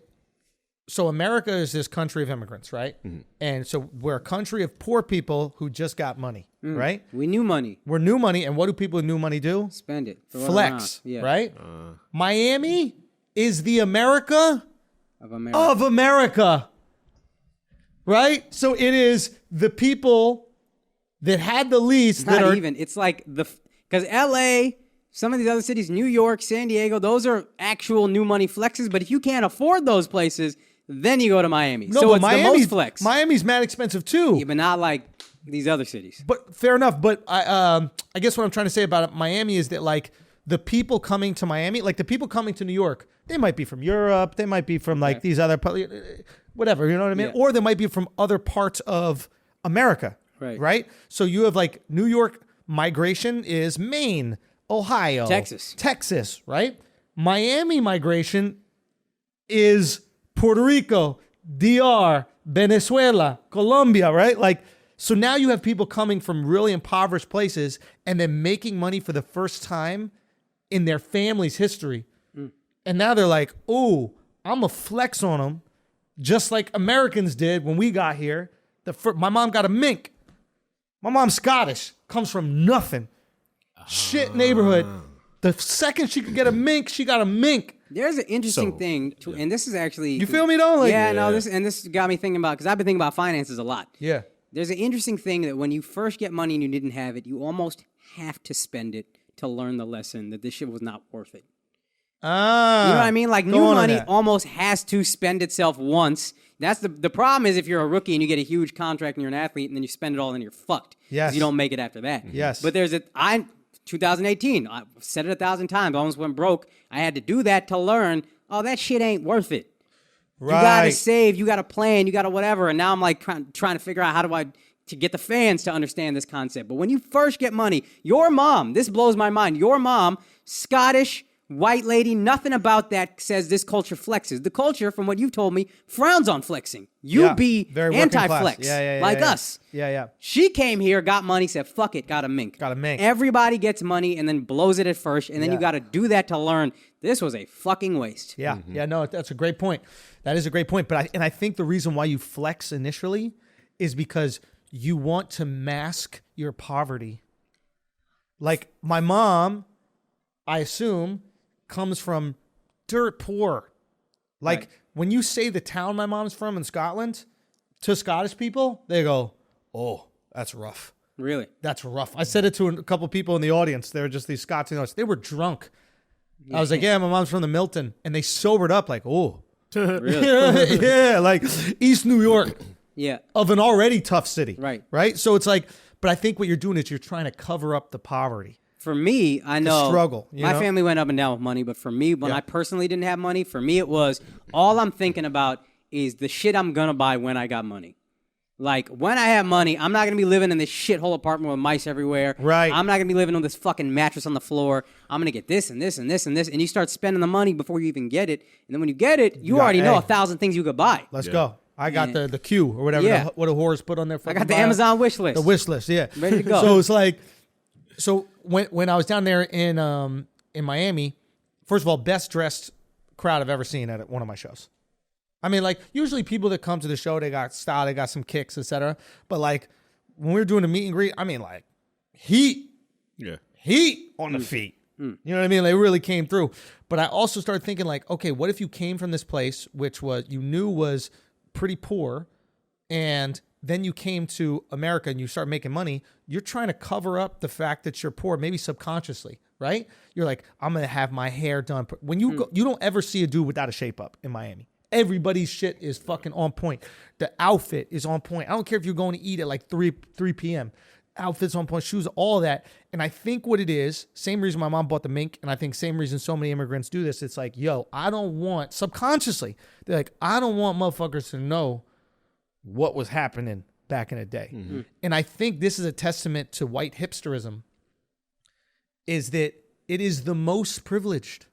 so America is this country of immigrants, right? Mm-hmm. And so we're a country of poor people who just got money, right? We new money. We're new money, and what do people with new money do? Spend it. Flex, right? Miami is the America of America, right? So it is the people that had the least. It's like because L.A., some of these other cities, New York, San Diego, those are actual new money flexes. But if you can't afford those places, then you go to Miami. No, so but it's the most flex. Miami's mad expensive too. Yeah, but not like these other cities. But fair enough. But I guess what I'm trying to say about Miami is that like the people coming to Miami, like the people coming to New York, they might be from Europe, they might be from like these other whatever, you know what I mean? Yeah. Or they might be from other parts of America. Right. So you have like New York migration is Maine, Ohio, Texas, right? Miami migration is Puerto Rico, DR, Venezuela, Colombia, right? Like, so now you have people coming from really impoverished places and then making money for the first time in their family's history. And now they're like, oh, I'm a flex on them just like Americans did when we got here. My mom got a mink. My mom's Scottish, comes from nothing. Shit neighborhood. The second she could get a mink, she got a mink. There's an interesting thing, and this is actually... You feel me, though? Like, this got me thinking about, because I've been thinking about finances a lot. Yeah. There's an interesting thing that when you first get money and you didn't have it, you almost have to spend it to learn the lesson that this shit was not worth it. You know what I mean? Like, new money almost has to spend itself once. That's the problem is if you're a rookie and you get a huge contract and you're an athlete and then you spend it all and you're fucked. Yes. You don't make it after that. Yes. But 2018, I said it 1,000 times, I almost went broke. I had to do that to learn, that shit ain't worth it. Right. You got to save, you got to plan, you got to whatever. And now I'm like trying to figure out how do I to get the fans to understand this concept. But when you first get money, your mom, this blows my mind, your mom, Scottish, white lady, nothing about that says this culture flexes. The culture, from what you've told me, frowns on flexing. You be very working class. anti-flex, like us. Yeah. She came here, got money, said, fuck it, got a mink. Everybody gets money and then blows it at first, and then you got to do that to learn this was a fucking waste. Yeah, no, that's a great point. That is a great point. But I think the reason why you flex initially is because you want to mask your poverty. Like my mom, I assume, comes from dirt poor. Like when you say the town my mom's from in Scotland to Scottish people, they go, "Oh, that's rough." Really? That's rough. I said it to a couple people in the audience. They were just these Scots. They were drunk. I was like, "Yeah, my mom's from the Milton," and they sobered up. Like, "Oh, really? Yeah, like East New York." Yeah. Of an already tough city. Right. So it's like, but I think what you're doing is you're trying to cover up the poverty. For me, I know the struggle. My family went up and down with money, but for me, when I personally didn't have money, for me it was all I'm thinking about is the shit I'm gonna buy when I got money. Like when I have money, I'm not gonna be living in this shithole apartment with mice everywhere. Right. I'm not gonna be living on this fucking mattress on the floor. I'm gonna get this and this and this and this, and you start spending the money before you even get it, and then when you get it, you already know 1,000 things you could buy. Let's go. I got the Q or whatever. What a horse put on their. I got the Amazon wish list. The wish list, yeah. Ready to go. So it's like, when I was down there in Miami, first of all, best dressed crowd I've ever seen at one of my shows. I mean, like usually people that come to the show, they got style, they got some kicks, etc. But like when we were doing a meet and greet, I mean, like heat on the feet. You know what I mean? They really came through. But I also started thinking like, okay, what if you came from this place which you knew was pretty poor, and then you came to America and you start making money? You're trying to cover up the fact that you're poor, maybe subconsciously, right? You're like, I'm gonna have my hair done. When you go, you don't ever see a dude without a shape up in Miami. Everybody's shit is fucking on point. The outfit is on point. I don't care if you're going to eat at like 3 p.m. Outfits on point, shoes, all that. And I think what it is, same reason my mom bought the mink, and I think same reason so many immigrants do this. It's like, yo, I don't want, subconsciously, they're like, I don't want motherfuckers to know what was happening back in the day. Mm-hmm. And I think this is a testament to white hipsterism, is that it is the most privileged.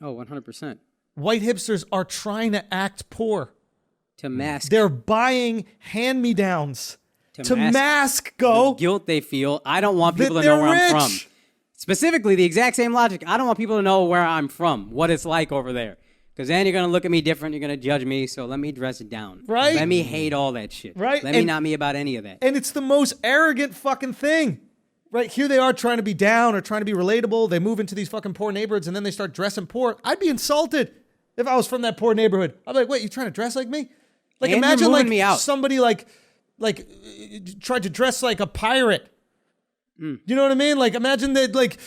Oh, 100%. White hipsters are trying to act poor. To mask. They're buying hand-me-downs. To mask the guilt they feel. I don't want people to know where I'm from. Specifically, the exact same logic. I don't want people to know where I'm from, what it's like over there. Because then you're going to look at me different. You're going to judge me. So let me dress it down. Right. Let me hate all that shit. Right. Let me not be about any of that. And it's the most arrogant fucking thing. Right. Here they are trying to be down or trying to be relatable. They move into these fucking poor neighborhoods and then they start dressing poor. I'd be insulted if I was from that poor neighborhood. I'd be like, wait, you trying to dress like me? Like, and imagine like me out. somebody like tried to dress like a pirate. You know what I mean? Like, imagine that, like,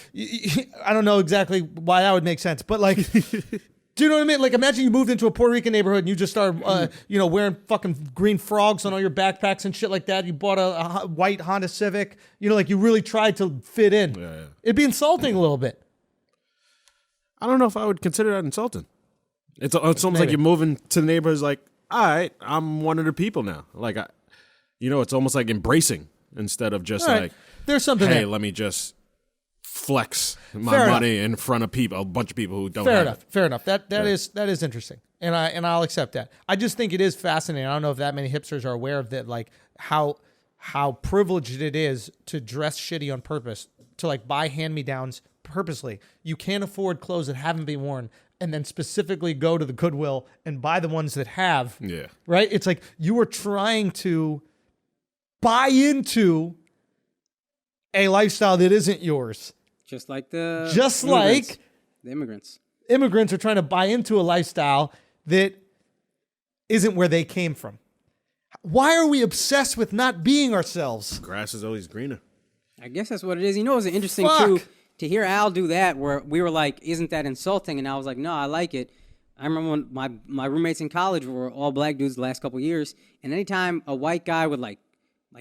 I don't know exactly why that would make sense, but like, do you know what I mean? Like, imagine you moved into a Puerto Rican neighborhood and you just started, wearing fucking green frogs on all your backpacks and shit like that. You bought a white Honda Civic. You know, like, you really tried to fit in. Yeah. It'd be insulting a little bit. I don't know if I would consider that insulting. It's almost like you're moving to the neighborhoods like, all right, I'm one of the people now. Like, it's almost like embracing instead of just like, there's something hey, there. let me just flex my money in front of people, a bunch of people who don't have it. Fair enough. That is interesting. And I'll accept that. I just think it is fascinating. I don't know if that many hipsters are aware of that, like how privileged it is to dress shitty on purpose, to like buy hand-me-downs purposely. You can't afford clothes that haven't been worn, and then specifically go to the Goodwill and buy the ones that have. Yeah. Right? It's like you are trying to buy into a lifestyle that isn't yours. Just like the immigrants. Immigrants are trying to buy into a lifestyle that isn't where they came from. Why are we obsessed with not being ourselves? Grass is always greener. I guess that's what it is. You know, it was interesting too to hear Al do that, where we were like, "Isn't that insulting?" And I was like, "No, I like it." I remember when my roommates in college were all black dudes the last couple of years, and anytime a white guy would like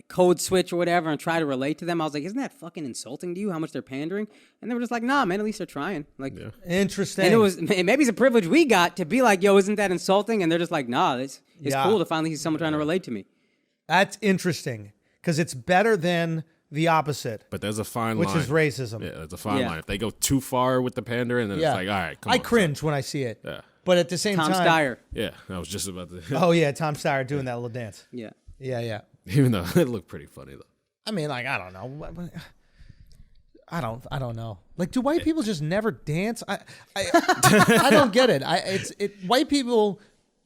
code switch or whatever and try to relate to them, I was like, "Isn't that fucking insulting to you? How much they're pandering?" And they were just like, "Nah, man, at least they're trying." Like, interesting. And maybe it's a privilege we got to be like, "Yo, isn't that insulting?" And they're just like, "Nah, it's cool to finally see someone trying to relate to me." That's interesting because it's better than the opposite, But there's a fine which line. is racism. Yeah, there's a fine Yeah. line. If they go too far with the pandering, then Yeah. it's like, all right, come I on. cringe when I see it. Yeah. But at the same Tom time, Steyer. Yeah, I was just about to. oh yeah, Tom Steyer doing that little dance. Yeah. Yeah. Even though it looked pretty funny though. I mean, like, I don't know. I don't know. Like, do white people just never dance? I don't get it. White people.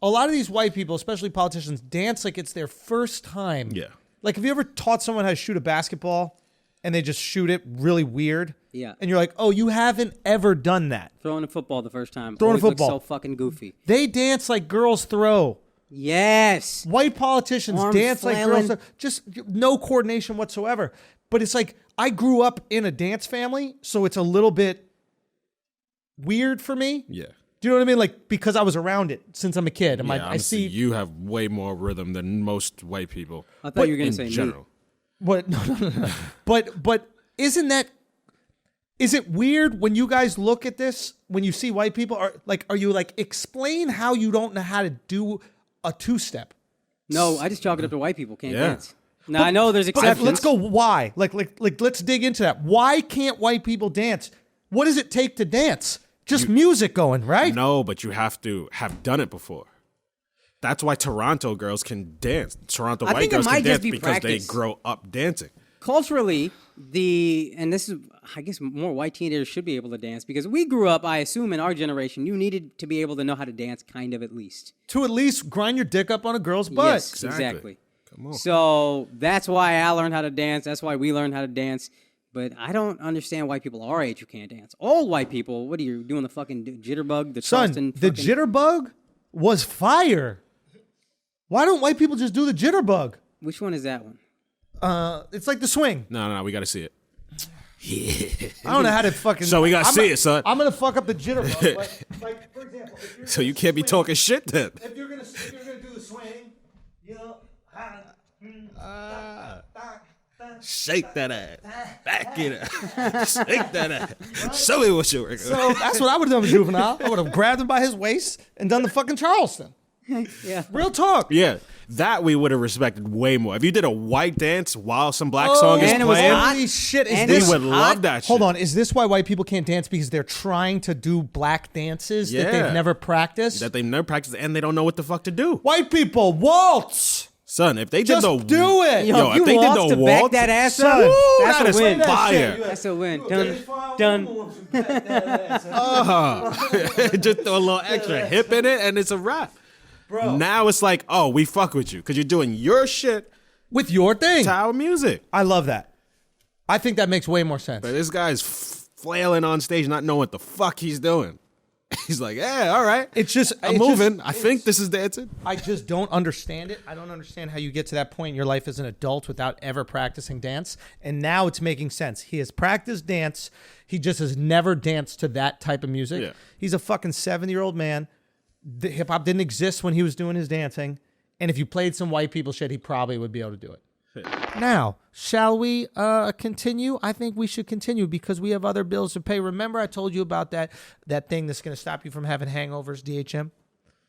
A lot of these white people, especially politicians, dance like it's their first time. Yeah. Like, have you ever taught someone how to shoot a basketball and they just shoot it really weird? Yeah. And you're like, oh, you haven't ever done that. Throwing a football the first time. Throwing a Always looks football. so fucking goofy. They dance like girls throw. Yes. White politicians Arms dance like flailing. girls throw. Just no coordination whatsoever. But it's like, I grew up in a dance family, so it's a little bit weird for me. Yeah. Do you know what I mean? Like, because I was around it since I'm a kid. I'm like, I honestly, see you have way more rhythm than most white people. I thought you were going in to say general. what. No. But isn't that? Is it weird when you guys look at this when you see white people? Are you like, explain how you don't know how to do a two-step? No, I just chalk it up to white people can't Yeah. dance. Now, I know there's But exceptions. let's go. Why? Like, let's dig into that. Why can't white people dance? What does it take to dance? Just music going, right? No, but you have to have done it before. That's why Toronto girls can dance. Toronto I white think it girls might can just dance be because practice. they grow up dancing. Culturally, and this is, I guess, more white teenagers should be able to dance because we grew up, I assume, in our generation, you needed to be able to know how to dance, kind of at least. To at least grind your dick up on a girl's butt. Yes, Exactly. exactly. Come on. So that's why I learned how to dance. That's why we learned how to dance. But I don't understand why people our age who can't dance. All white people, what are you doing? The fucking jitterbug, the Son, Charleston the fucking- jitterbug was fire. Why don't white people just do the jitterbug? Which one is that one? It's like the swing. No, we got to see it. I don't know how to fucking. So we gotta see it, son. I'm gonna fuck up the jitterbug. like for example, if you're So you can't be talking shit then. If you're gonna do the swing, you know. Shake that ass. Back it up. Shake that ass. Show me what you're working So that's what I would have done with Juvenile. I would have grabbed him by his waist and done the fucking Charleston. Yeah. Real talk. Yeah, that we would have respected way more. If you did a white dance while some black song is and it was playing, hot. Holy shit! Is And we this? would love that shit. Hold on. Is this why white people can't dance? Because they're trying to do black dances that Yeah. they've never practiced? That they've never practiced and they don't know what the fuck to do. White people, waltz! Son, if they Just did the do it! Yo, Yo, if if you they did waltz the to back waltz, that ass son, up, woo, that's that a is win. fire. That's a win. Done. just throw a little extra hip in it and it's a wrap. Bro. Now it's like, oh, we fuck with you because you're doing your shit With your thing. to our music. I love that. I think that makes way more sense. But this guy's flailing on stage, not knowing what the fuck he's doing. He's like, yeah, all right. It's just I'm moving. I think this is dancing. I just don't understand it. I don't understand how you get to that point in your life as an adult without ever practicing dance. And now it's making sense. He has practiced dance. He just has never danced to that type of music. Yeah. He's a fucking 70-year-old man. The hip hop didn't exist when he was doing his dancing. And if you played some white people shit, he probably would be able to do it. Now, shall we continue? I think we should continue because we have other bills to pay. Remember I told you about that thing that's going to stop you from having hangovers, DHM?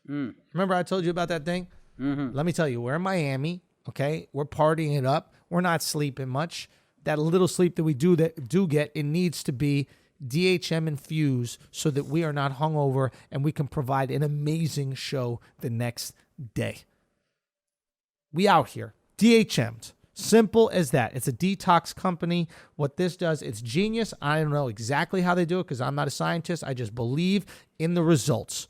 Remember I told you about that thing? Mm-hmm. Let me tell you, we're in Miami, okay? We're partying it up. We're not sleeping much. That little sleep that we do get, it needs to be DHM infused so that we are not hungover and we can provide an amazing show the next day. We out here. DHM'd. Simple as that. It's a detox company. What this does, it's genius. I don't know exactly how they do it because I'm not a scientist. I just believe in the results.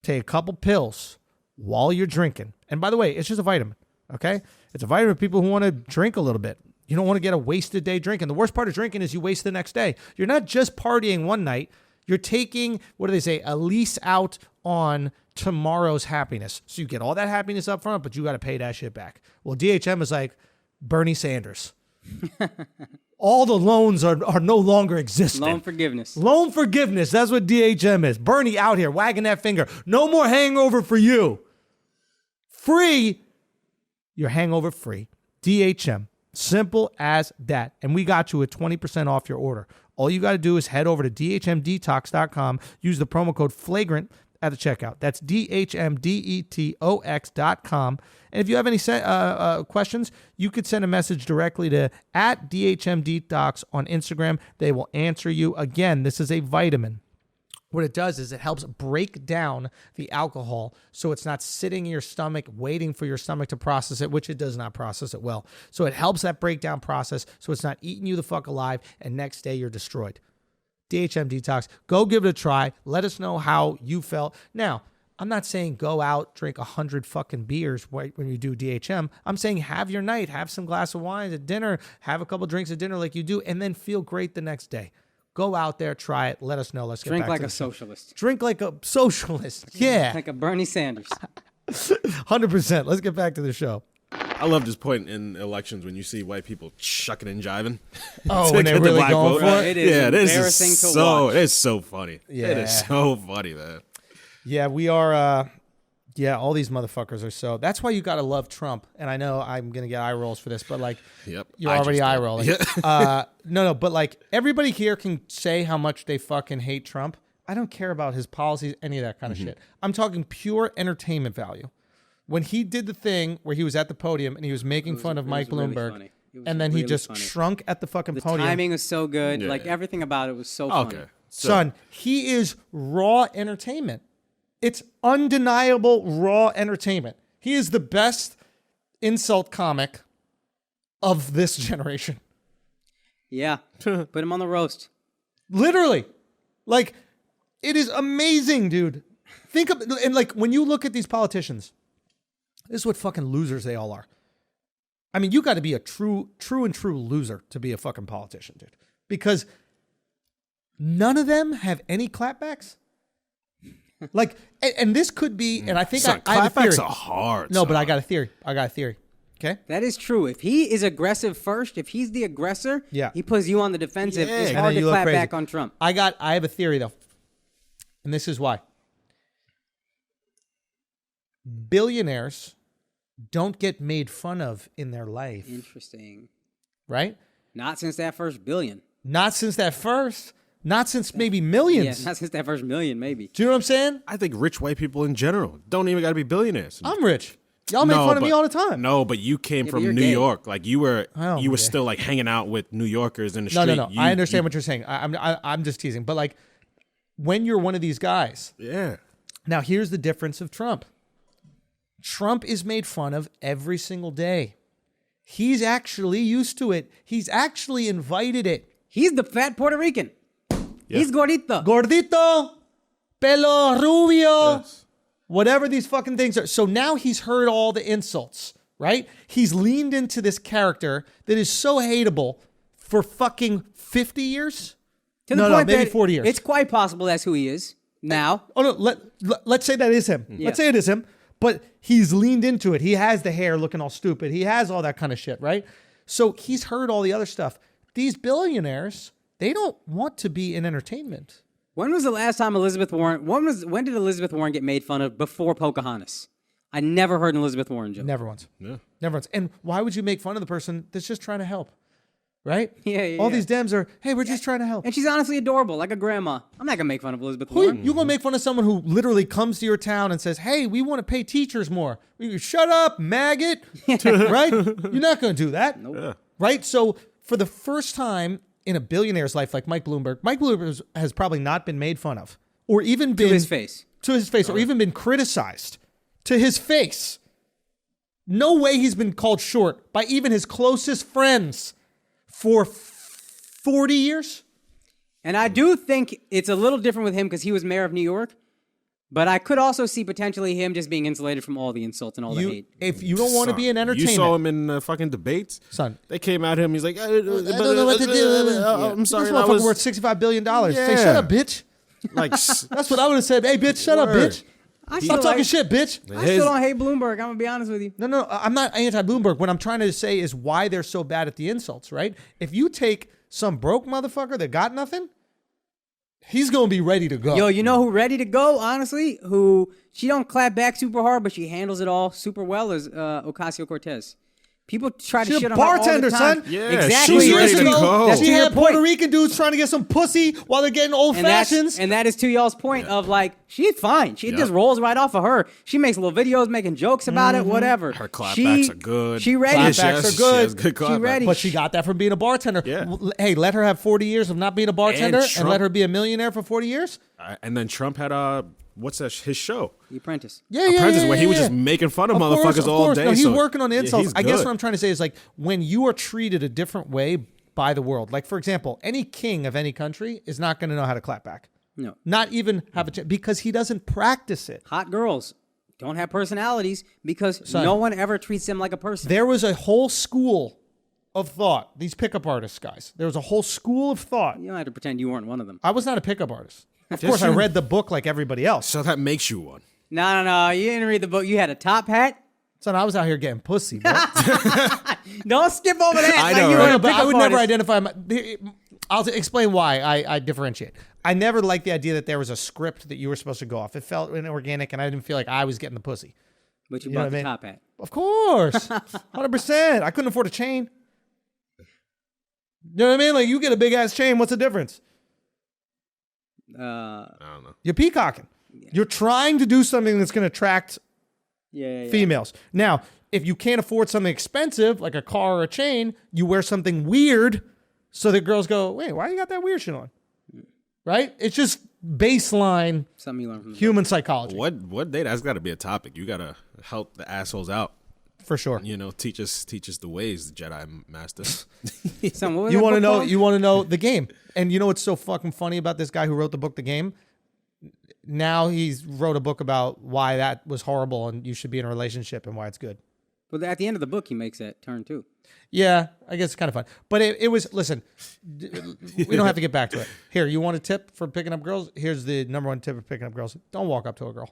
Take a couple pills while you're drinking. And by the way, it's just a vitamin, okay? It's a vitamin for people who want to drink a little bit. You don't want to get a wasted day drinking. The worst part of drinking is you waste the next day. You're not just partying one night. You're taking, what do they say, a lease out on tomorrow's happiness. So you get all that happiness up front, but you got to pay that shit back. Well, DHM is like Bernie Sanders. All the loans are no longer existent. Loan forgiveness. Loan forgiveness. That's what DHM is. Bernie out here wagging that finger. No more hangover for you. Free. You're hangover free. DHM. Simple as that. And we got you at 20% off your order. All you got to do is head over to dhmdetox.com. Use the promo code Flagrant. at the checkout. That's DHMDETOX.com. And if you have any questions, you could send a message directly to @DHMDetox on Instagram. They will answer you. Again, this is a vitamin. What it does is it helps break down the alcohol so it's not sitting in your stomach waiting for your stomach to process it, which it does not process it well. So it helps that breakdown process so it's not eating you the fuck alive and next day you're destroyed. DHM Detox. Go give it a try. Let us know how you felt. Now, I'm not saying go out, drink 100 fucking beers when you do DHM. I'm saying have your night, have some glass of wine at dinner, have a couple drinks at dinner like you do, and then feel great the next day. Go out there, try it. Let us know. Let's get Drink back like to a socialist. Drink like a socialist. Yeah. Like a Bernie Sanders. 100%. Let's get back to the show. I love this point in elections when you see white people chucking and jiving. Oh, when they're really going for it? It is embarrassing to watch. It's so funny. Yeah. It is so funny, man. Yeah, we are... Yeah, all these motherfuckers are so... That's why you got to love Trump. And I know I'm going to get eye rolls for this, but like, Yep, you're already eye rolling. Yeah. No, but like, everybody here can say how much they fucking hate Trump. I don't care about his policies, any of that kind of shit. I'm talking pure entertainment value. When he did the thing where he was at the podium and he was making fun of Mike Bloomberg, and then he just shrunk at the fucking podium. The timing was so good. Yeah. Like, everything about it was so funny. Okay. Son, he is raw entertainment. It's undeniable raw entertainment. He is the best insult comic of this generation. Yeah. Put him on the roast. Literally. Like, it is amazing, dude. Think of, and like, when you look at these politicians, this is what fucking losers they all are. I mean, you got to be a true loser to be a fucking politician, dude. Because none of them have any clapbacks. Like, and this could be, and I think I have a theory. Clapbacks are hard. No, but I got a theory. Okay? That is true. If he is aggressive first, if he's the aggressor, Yeah. he puts you on the defensive. Yeah. It's And hard then to you look clap crazy. back on Trump. I have a theory, though. And this is why. Billionaires don't get made fun of in their life, Interesting. right? Not since that first billion. Not since that first. Not since maybe millions. Yeah, not since that first million, maybe. Do you know what I'm saying? I think rich white people in general don't even got to be billionaires. I'm rich. Y'all make fun of me all the time. No, but you came but from you're New gay. York. Like you were gay. still like hanging out with New Yorkers in the No, street. no. I understand what you're saying. I'm just teasing. But like, when you're one of these guys, Yeah. now here's the difference of Trump. Trump is made fun of every single day. He's actually used to it. He's actually invited it. He's the fat Puerto Rican. Yeah. He's gordito. Gordito, pelo rubio, Yes. whatever these fucking things are. So now he's heard all the insults, right? He's leaned into this character that is so hateable for fucking 50 years. To the No, point maybe that 40 years. It's quite possible that's who he is now. Oh, no, let's say that is him. Yeah. Let's say it is him. But he's leaned into it. He has the hair looking all stupid. He has all that kind of shit, right? So he's heard all the other stuff. These billionaires, they don't want to be in entertainment. When was the last time Elizabeth Warren? When did Elizabeth Warren get made fun of before Pocahontas? I never heard an Elizabeth Warren joke. Never once. Yeah. Never once. And why would you make fun of the person that's just trying to help? Right? Yeah, All yeah. these Dems are, hey, we're just trying to help. And she's honestly adorable, like a grandma. I'm not gonna make fun of Elizabeth Who, Warren. you gonna make fun of someone who literally comes to your town and says, hey, we want to pay teachers more. You shut up, maggot. Right? You're not gonna do that. Nope. Yeah. Right? So for the first time in a billionaire's life, like Mike Bloomberg has probably not been made fun of, or even been To his face. or even been criticized to his face. No way he's been called short by even his closest friends for 40 years. And I do think it's a little different with him because he was mayor of New York. But I could also see potentially him just being insulated from all the insults and all the hate. If you don't want to be in entertainment, You saw him in fucking debates, son. They came at him. He's like, I I don't know what to do. I'm sorry. This That motherfucker was worth $65 billion. Say, Yeah. shut up, bitch. like That's what I would have said. Hey, bitch, shut up, Word. bitch. I Stop talking shit, bitch. I still don't hate Bloomberg. I'm gonna be honest with you. No, I'm not anti-Bloomberg. What I'm trying to say is why they're so bad at the insults, right? If you take some broke motherfucker that got nothing, he's going to be ready to go. Yo, you know who ready to go? Honestly, who she don't clap back super hard, but she handles it all super well is Ocasio-Cortez. People try to She's shit a on her all bartender, the time. son. Yeah, exactly. she's ready Years to ago, go. That's she to your had Puerto point. Rican dudes trying to get some pussy while they're getting old fashions. And that is to y'all's point of like, she's fine. She just rolls right off of her. She makes little videos making jokes about it, whatever. Her clapbacks are good. She ready. Clapbacks are good. She has good She clapbacks. ready. But she got that from being a bartender. Yeah. Hey, let her have 40 years of not being a bartender and Trump- let her be a millionaire for 40 years? And then Trump had what's that? His show, The Apprentice. Apprentice, where he was just making fun of motherfuckers all day. No, he's so- working on Yeah, insults. he's I guess good. what I'm trying to say is like when you are treated a different way by the world. Like, for example, any king of any country is not going to know how to clap back. No. Not even have a chance because he doesn't practice it. Hot girls don't have personalities because Son. no one ever treats them like a person. There was a whole school of thought. These pickup artist guys. There was a whole school of thought. You don't have to pretend you weren't one of them. I was not a pickup artist. Of course, I read the book like everybody else. So that makes you one. No. You didn't read the book. You had a top hat. Son, I was out here getting pussy, bro. Don't skip over that. I like know, you right? were a But I pickup would never artist. identify I'll explain why I differentiate. I never liked the idea that there was a script that you were supposed to go off. It felt inorganic, and I didn't feel like I was getting the pussy. But you know bought what the I mean? top hat. Of course. 100%. I couldn't afford a chain. You know what I mean? Like, you get a big-ass chain, what's the difference? I don't know. You're peacocking. You're trying to do something that's going to attract Yeah. females. Now, if you can't afford something expensive, like a car or a chain, you wear something weird so that girls go, wait, why you got that weird shit on? Right? It's just baseline Something you learned from the human psychology. What day? That's got to be a topic. You got to help the assholes out. For sure. You know, teach us the ways, Jedi Master. book. Son, what was You that want to book know? called? You want to know the game? And you know what's so fucking funny about this guy who wrote the book, The Game? Now he's wrote a book about why that was horrible and you should be in a relationship and why it's good. But at the end of the book, he makes that turn too. Yeah, I guess it's kind of fun. But it was, listen, we don't have to get back to it. Here, you want a tip for picking up girls? Here's the number one tip for picking up girls. Don't walk up to a girl.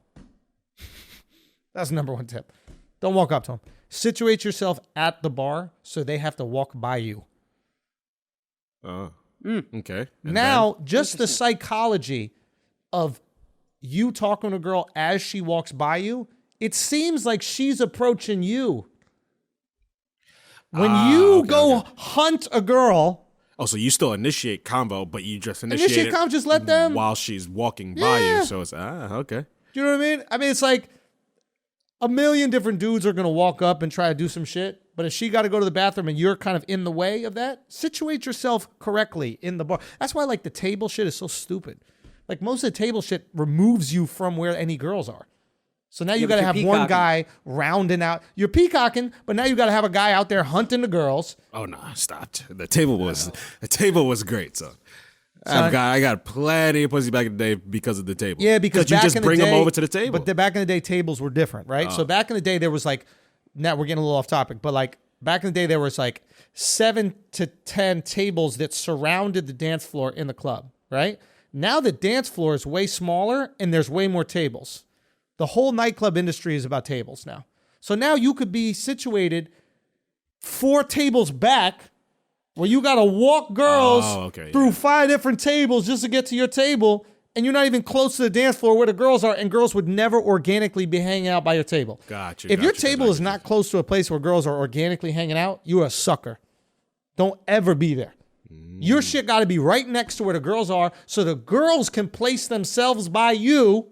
That's the number one tip. Don't walk up to them. Situate yourself at the bar so they have to walk by you. Oh, okay. And Now, just the psychology of you talking to a girl as she walks by you, it seems like she's approaching you. When you go hunt a girl, oh, so you still initiate combo, but you just initiate it combo, just let them. while she's walking by Yeah. you. So it's okay. Do you know what I mean? I mean, it's like a million different dudes are going to walk up and try to do some shit. But if she got to go to the bathroom and you're kind of in the way of that, situate yourself correctly in the bar. That's why like the table shit is so stupid. Like most of the table shit removes you from where any girls are. So now you got to but have you're one peacocking. guy rounding out. You're peacocking, but now you got to have a guy out there hunting the girls. Oh no, stopped. The table was great, son. I got plenty of pussy back in the day because of the table. Yeah, because you back just in the bring day, them over to the table. But back in the day, tables were different, right? So back in the day, there was like, now we're getting a little off topic, but like back in the day, there was like 7 to 10 tables that surrounded the dance floor in the club, right? Now the dance floor is way smaller and there's way more tables. The whole nightclub industry is about tables now. So now you could be situated 4 tables back where you got to walk girls through 5 different tables just to get to your table, and you're not even close to the dance floor where the girls are, and girls would never organically be hanging out by your table. Gotcha. If your table is not close to a place where girls are organically hanging out, you're a sucker. Don't ever be there. Your shit got to be right next to where the girls are so the girls can place themselves by you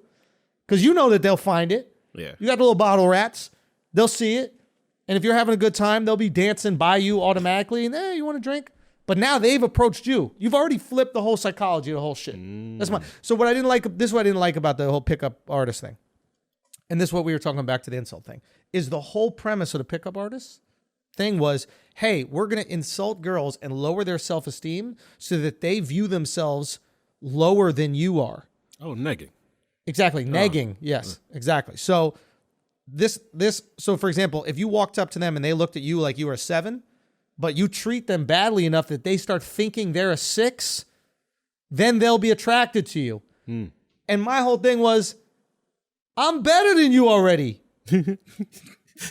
because you know that they'll find it. Yeah. You got the little bottle rats. They'll see it. And if you're having a good time, they'll be dancing by you automatically. And, you want a drink? But now they've approached you. You've already flipped the whole psychology of the whole shit. That's my. So what I didn't like, this is what I didn't like about the whole pickup artist thing. And this is what we were talking back to the insult thing. Is the whole premise of the pickup artist thing was, hey, we're going to insult girls and lower their self-esteem so that they view themselves lower than you are. Oh, negging. Exactly. Negging. Yes, exactly. So so for example, if you walked up to them and they looked at you like you were a 7, but you treat them badly enough that they start thinking they're a 6, then they'll be attracted to you. And my whole thing was, I'm better than you already.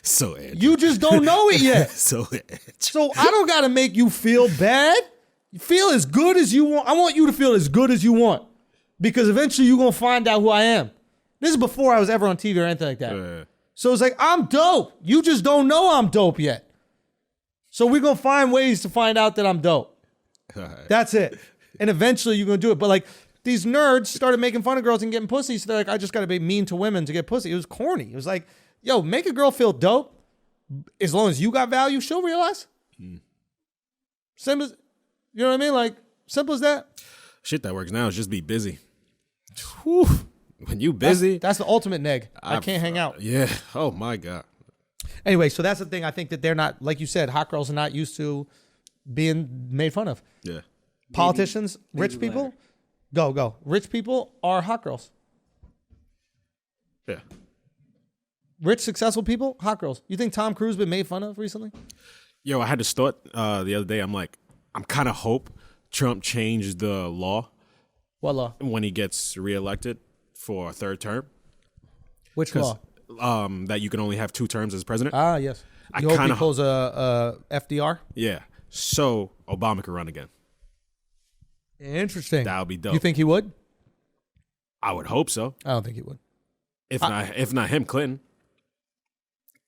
So edgy. You just don't know it yet. So edgy. So I don't got to make you feel bad. You feel as good as you want. I want you to feel as good as you want because eventually you're going to find out who I am. This is before I was ever on TV or anything like that. So it's like, I'm dope. You just don't know I'm dope yet. So we're going to find ways to find out that I'm dope. That's it. And eventually you're going to do it. But like these nerds started making fun of girls and getting pussy. So they're like, I just got to be mean to women to get pussy. It was corny. It was like, yo, make a girl feel dope. As long as you got value, she'll realize. Simple as, you know what I mean? Like, simple as that. Shit that works now is just be busy. Whew. When you busy. That's the ultimate neg. I can't hang out. Yeah. Oh, my God. Anyway, so that's the thing. I think that they're not, like you said, hot girls are not used to being made fun of. Yeah. Politicians, rich people, go. Rich people are hot girls. Yeah. Rich, successful people, hot girls. You think Tom Cruise been made fun of recently? Yo, I had this thought the other day. I'm like, I'm kind of hope Trump changed the law. What law? When he gets reelected for a third term. Which law? That you can only have 2 terms as president. Ah, yes. You hope he pulls a FDR? Yeah. So Obama could run again. Interesting. That would be dope. You think he would? I would hope so. I don't think he would. If not him, Clinton.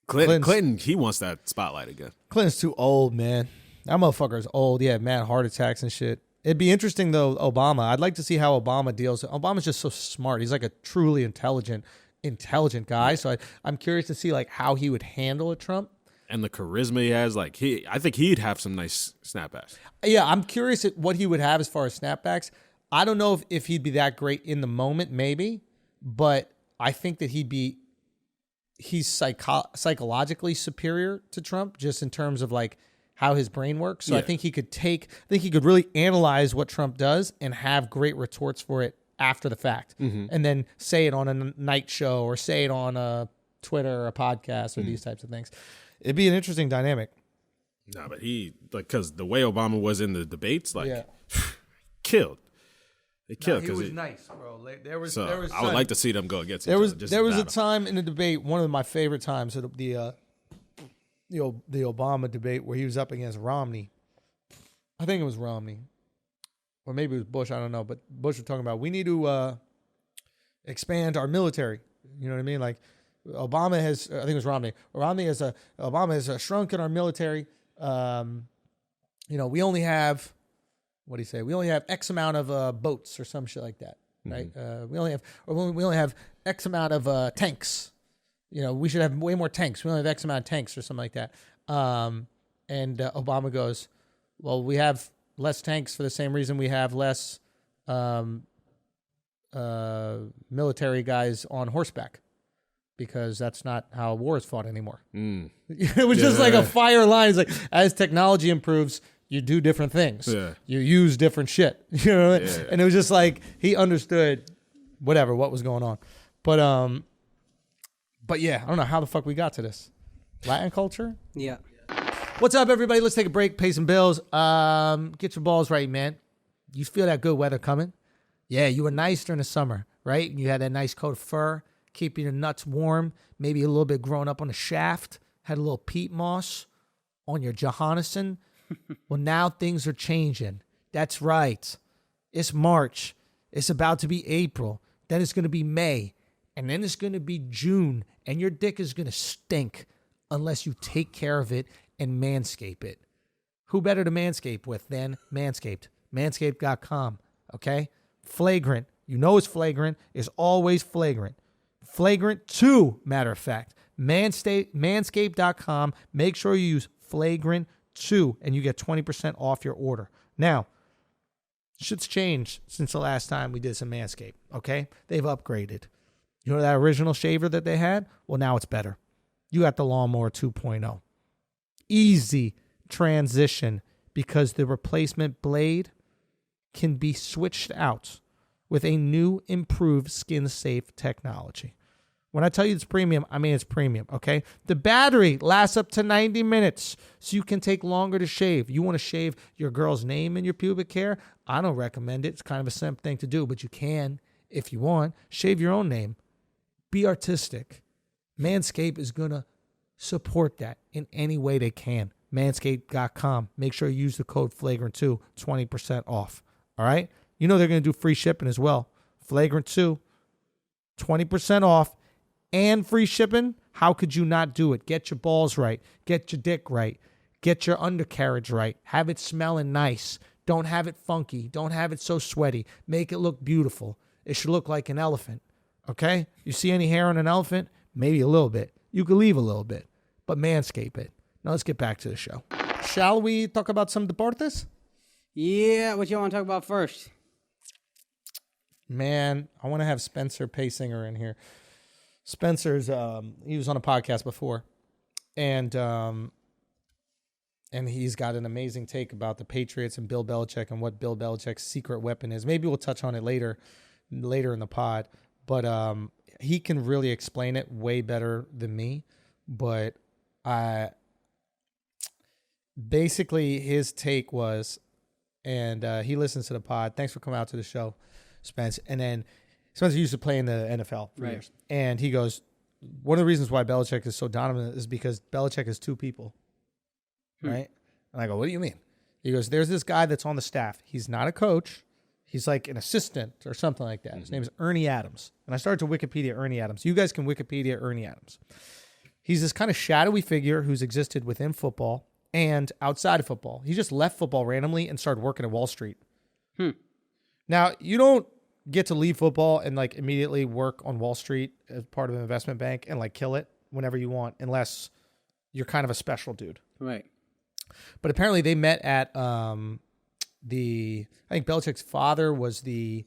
Clinton, he wants that spotlight again. Clinton's too old, man. That motherfucker is old. Yeah, mad heart attacks and shit. It'd be interesting, though, Obama. I'd like to see how Obama deals. Obama's just so smart. He's like a truly intelligent guy. So I'm curious to see like how he would handle a Trump. And the charisma he has, like I think he'd have some nice snapbacks. Yeah, I'm curious at what he would have as far as snapbacks. I don't know if he'd be that great in the moment, maybe, but I think that he's psychologically superior to Trump just in terms of like how his brain works. So yeah. I think he could really analyze what Trump does and have great retorts for it after the fact. Mm-hmm. And then say it on a night show or say it on a Twitter or a podcast or these types of things. It'd be an interesting dynamic. Nah, but because the way Obama was in the debates, killed. It killed. He was nice, bro. There was I would like to see them go against each other. Just there was a time in the debate, one of my favorite times, the Obama debate where he was up against Romney. I think it was Romney. Or maybe it was Bush, I don't know. But Bush was talking about we need to expand our military. You know what I mean? Like Obama has, I think it was Romney. Obama has shrunk in our military. We only have, what do you say? We only have X amount of boats or some shit like that, right? We only have X amount of tanks. We should have way more tanks. We only have X amount of tanks or something like that. And Obama goes, well, we have less tanks for the same reason we have less military guys on horseback. Because that's not how war is fought anymore. It was just like a fire line. It's like, as technology improves, you do different things. Yeah. You use different shit. You know what I mean? And it was just like, he understood what was going on. But yeah, I don't know how the fuck we got to this. Latin culture? Yeah. What's up, everybody? Let's take a break, pay some bills. Get your balls right, man. You feel that good weather coming? Yeah, you were nice during the summer, right? You had that nice coat of fur. Keeping your nuts warm, maybe a little bit grown up on the shaft, had a little peat moss on your Johannesson. Well, now things are changing. That's right. It's March. It's about to be April. Then it's going to be May. And then it's going to be June. And your dick is going to stink unless you take care of it and manscape it. Who better to manscape with than Manscaped? Manscaped.com. Okay? Flagrant. You know it's flagrant. It's always flagrant. Flagrant 2, matter of fact. Manscaped.com. Make sure you use Flagrant 2 and you get 20% off your order. Now, shit's changed since the last time we did some Manscaped, okay? They've upgraded. You know that original shaver that they had? Well, now it's better. You got the Lawnmower 2.0. Easy transition because the replacement blade can be switched out with a new improved skin-safe technology. When I tell you it's premium, I mean it's premium, okay? The battery lasts up to 90 minutes, so you can take longer to shave. You want to shave your girl's name in your pubic hair? I don't recommend it. It's kind of a simple thing to do, but you can, if you want, shave your own name. Be artistic. Manscaped is going to support that in any way they can. Manscaped.com. Make sure you use the code Flagrant2, 20% off, all right? You know they're going to do free shipping as well. Flagrant 2, 20% off, and free shipping. How could you not do it? Get your balls right. Get your dick right. Get your undercarriage right. Have it smelling nice. Don't have it funky. Don't have it so sweaty. Make it look beautiful. It should look like an elephant. Okay? You see any hair on an elephant? Maybe a little bit. You could leave a little bit, but manscape it. Now let's get back to the show. Shall we talk about some deportes? Yeah, what you want to talk about first? Man, I want to have Spencer Paysinger in here. Spencer's he was on a podcast before, and he's got an amazing take about the Patriots and Bill Belichick and what Bill Belichick's secret weapon is. Maybe we'll touch on it later in the pod, but he can really explain it way better than me. But basically his take was, and he listens to the pod. Thanks for coming out to the show, Spence. And then Spencer used to play in the NFL for years. And he goes, one of the reasons why Belichick is so dominant is because Belichick is two people, right? And I go, what do you mean? He goes, there's this guy that's on the staff. He's not a coach. He's like an assistant or something like that. His name is Ernie Adams. And I started to Wikipedia Ernie Adams. You guys can Wikipedia Ernie Adams. He's this kind of shadowy figure who's existed within football and outside of football. He just left football randomly and started working at Wall Street. Now, you don't get to leave football and like immediately work on Wall Street as part of an investment bank and like kill it whenever you want, unless you're kind of a special dude. Right. But apparently they met at I think Belichick's father was the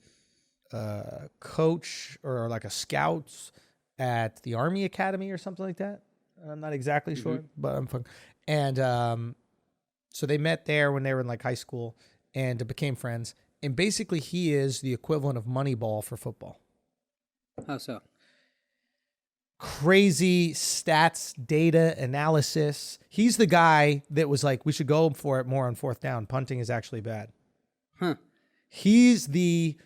coach or like a scout at the Army Academy or something like that. I'm not exactly sure, but I'm fun. And so they met there when they were in like high school and became friends. And basically he is the equivalent of Moneyball for football. How so? Crazy stats, data analysis. He's the guy that was like, we should go for it more on fourth down. Punting is actually bad. He's the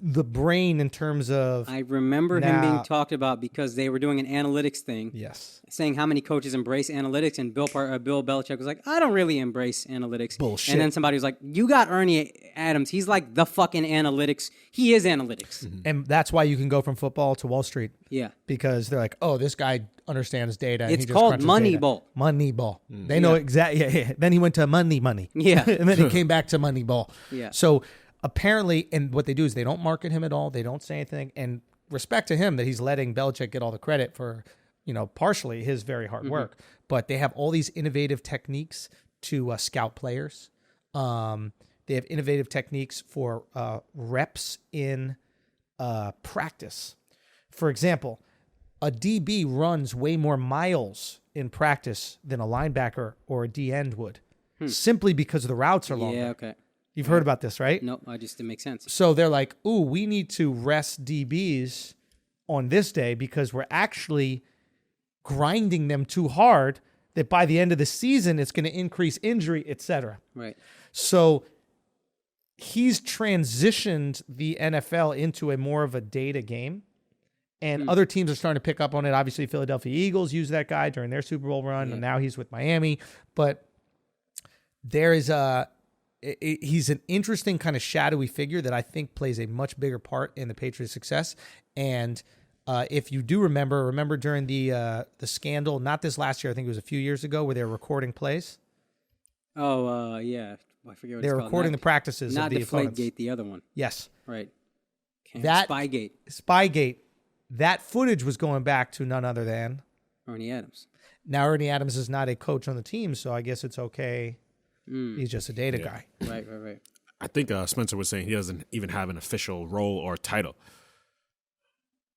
brain in terms of. I remember him being talked about because they were doing an analytics thing. Yes. Saying how many coaches embrace analytics, and Bill Belichick was like, I don't really embrace analytics. Bullshit. And then somebody was like, you got Ernie Adams. He's like the fucking analytics. He is analytics. And that's why you can go from football to Wall Street. Yeah. Because they're like, oh, this guy understands data. And It's he just called crunches Moneyball. data. Moneyball. They know exactly. Yeah. Then he went to money. Yeah. And then he came back to Moneyball. Yeah. So apparently, and what they do is they don't market him at all. They don't say anything. And respect to him that he's letting Belichick get all the credit for, partially his very hard work. But they have all these innovative techniques to scout players. They have innovative techniques for reps in practice. For example, a DB runs way more miles in practice than a linebacker or a D end would, simply because the routes are longer. Yeah, okay. You've heard about this, right? No, I just didn't make sense. So they're like, ooh, we need to rest DBs on this day because we're actually grinding them too hard that by the end of the season, it's going to increase injury, etc. Right. So he's transitioned the NFL into a more of a data game. And other teams are starting to pick up on it. Obviously, Philadelphia Eagles used that guy during their Super Bowl run, and now he's with Miami. But there is he's an interesting kind of shadowy figure that I think plays a much bigger part in the Patriots' success. And if you do remember during the scandal, not this last year, I think it was a few years ago, where they were recording plays. Oh, yeah. I forget what they it's were called. recording the practices of the opponents. Not Deflategate, the other one. Yes. Right. Spygate. Spygate. That footage was going back to none other than Ernie Adams. Now Ernie Adams is not a coach on the team, so I guess it's okay. He's just a data guy. Right. I think Spencer was saying he doesn't even have an official role or title.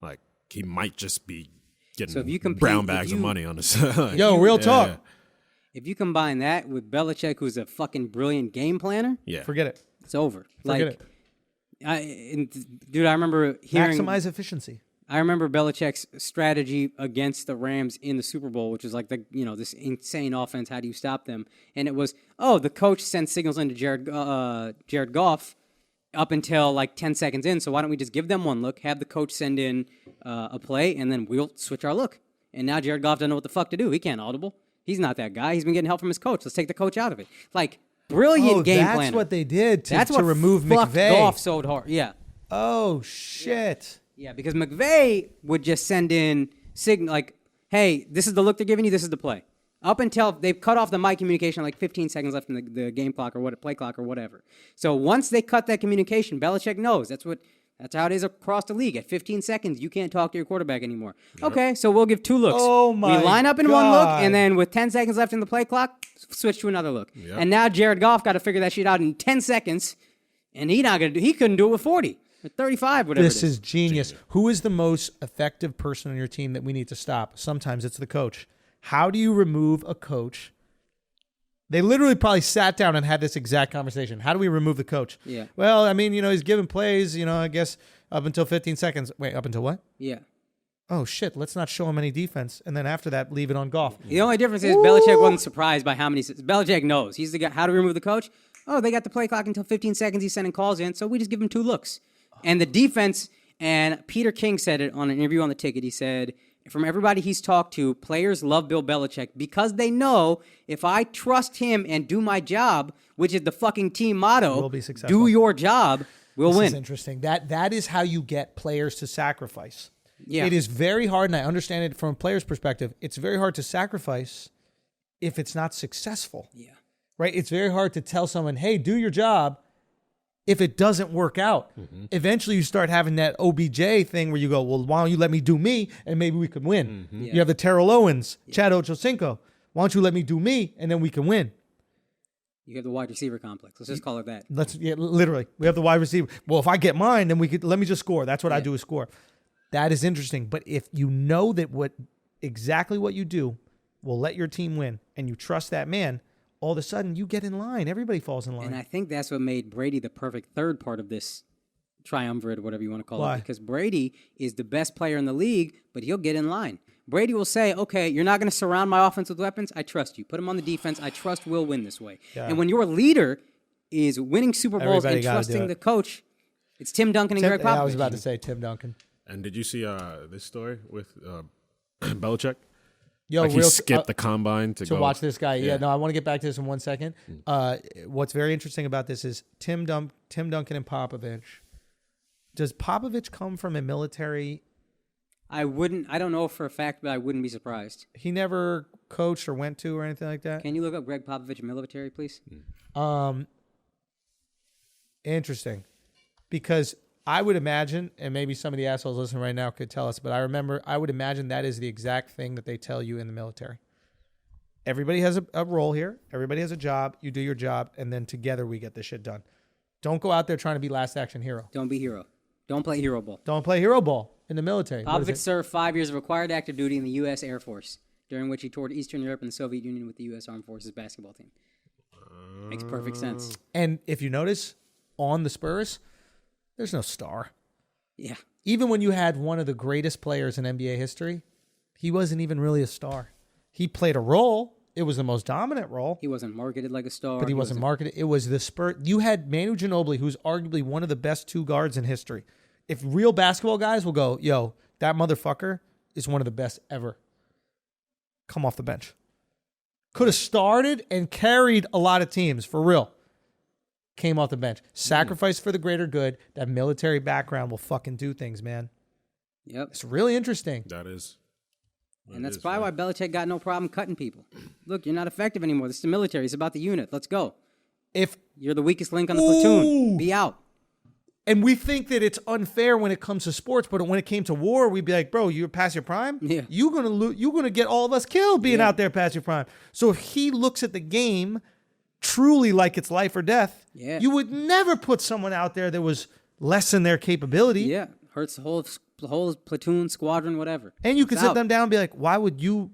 Like, he might just be getting brown bags of money on the side. Yo, real talk. Yeah. If you combine that with Belichick, who's a fucking brilliant game planner, forget it. It's over. Forget it. I remember hearing maximize efficiency. I remember Belichick's strategy against the Rams in the Super Bowl, which was like this insane offense. How do you stop them? And it was, the coach sends signals into Jared Goff up until like 10 seconds in. So why don't we just give them one look, have the coach send in a play, and then we'll switch our look. And now Jared Goff doesn't know what the fuck to do. He can't audible. He's not that guy. He's been getting help from his coach. Let's take the coach out of it. Like, brilliant game planner. That's what they did That's to what remove fucked McVay. Goff so hard. Yeah. Oh, shit. Yeah, because McVay would just send in like, hey, this is the look they're giving you, this is the play. Up until they've cut off the mic communication, like 15 seconds left in the game clock or play clock or whatever. So once they cut that communication, Belichick knows that's how it is across the league. At 15 seconds, you can't talk to your quarterback anymore. Yep. Okay, so we'll give 2 looks. Oh my! We line up in one look, and then with 10 seconds left in the play clock, switch to another look. Yep. And now Jared Goff got to figure that shit out in 10 seconds, and he couldn't do it with 40. 35, whatever. This is genius. Who is the most effective person on your team that we need to stop? Sometimes it's the coach. How do you remove a coach? They literally probably sat down and had this exact conversation. How do we remove the coach? Yeah. Well, I mean, he's giving plays, I guess up until 15 seconds. Wait, up until what? Yeah. Oh, shit. Let's not show him any defense. And then after that, leave it on Goff. The only difference is Belichick wasn't surprised by how many. Belichick knows. He's the guy. How to remove the coach? Oh, they got the play clock until 15 seconds. He's sending calls in, so we just give him 2 looks. And the defense, and Peter King said it on an interview on the ticket. He said, from everybody he's talked to, players love Bill Belichick because they know if I trust him and do my job, which is the fucking team motto, we'll be successful. Do your job, we'll win. This is interesting. That is how you get players to sacrifice. Yeah. It is very hard, and I understand it from a player's perspective. It's very hard to sacrifice if it's not successful. Yeah. Right? It's very hard to tell someone, hey, do your job, if it doesn't work out. Mm-hmm. Eventually you start having that OBJ thing where you go, well, why don't you let me do me and maybe we could win. Mm-hmm. Yeah. You have the Terrell Owens, Chad Ochocinco. Why don't you let me do me and then we can win? You have the wide receiver complex. Let's just call it that. Literally. We have the wide receiver. Well, if I get mine, then let me just score. That's what I do is score. That is interesting. But if you know that exactly what you do will let your team win and you trust that man, all of a sudden you get in line. Everybody falls in line. And I think that's what made Brady the perfect third part of this triumvirate, or whatever you want to call it. Because Brady is the best player in the league, but he'll get in line. Brady will say, okay, you're not going to surround my offense with weapons. I trust you. Put him on the defense. I trust we'll win this way. Yeah. And when your leader is winning Super Bowls and trusting the coach, it's Tim Duncan and Greg Popovich. I was about to say Tim Duncan. And did you see this story with Belichick? Yo, he skipped the combine to go watch this guy. Yeah, no, I want to get back to this in 1 second. What's very interesting about this is Tim Duncan and Popovich. Does Popovich come from a military? I don't know for a fact, but I wouldn't be surprised. He never coached or went to or anything like that? Can you look up Greg Popovich military, please? Interesting. Because I would imagine, and maybe some of the assholes listening right now could tell us, but I would imagine that is the exact thing that they tell you in the military. Everybody has a role here. Everybody has a job. You do your job, and then together we get this shit done. Don't go out there trying to be last action hero. Don't be hero. Don't play hero ball. Don't play hero ball in the military. Popovich served 5 years of required active duty in the U.S. Air Force, during which he toured Eastern Europe and the Soviet Union with the U.S. Armed Forces basketball team. Makes perfect sense. And if you notice, on the Spurs, there's no star. Yeah. Even when you had one of the greatest players in NBA history, he wasn't even really a star. He played a role. It was the most dominant role. He wasn't marketed like a star. But he wasn't marketed. It was the Spurs. You had Manu Ginobili, who's arguably one of the best 2 guards in history. If real basketball guys will go, yo, that motherfucker is one of the best ever. Come off the bench. Could have started and carried a lot of teams, for real. Came off the bench. Sacrifice for the greater good. That military background will fucking do things, man. Yep. It's really interesting. That is. And that's probably why Belichick got no problem cutting people. Look, you're not effective anymore. This is the military. It's about the unit. Let's go. If you're the weakest link on the platoon, be out. And we think that it's unfair when it comes to sports, but when it came to war, we'd be like, bro, you're past your prime? Yeah. You're gonna get all of us killed being out there past your prime. So if he looks at the game truly like it's life or death, you would never put someone out there that was less than their capability. Yeah, hurts the whole platoon, squadron, whatever. And you could sit them down and be like, why would you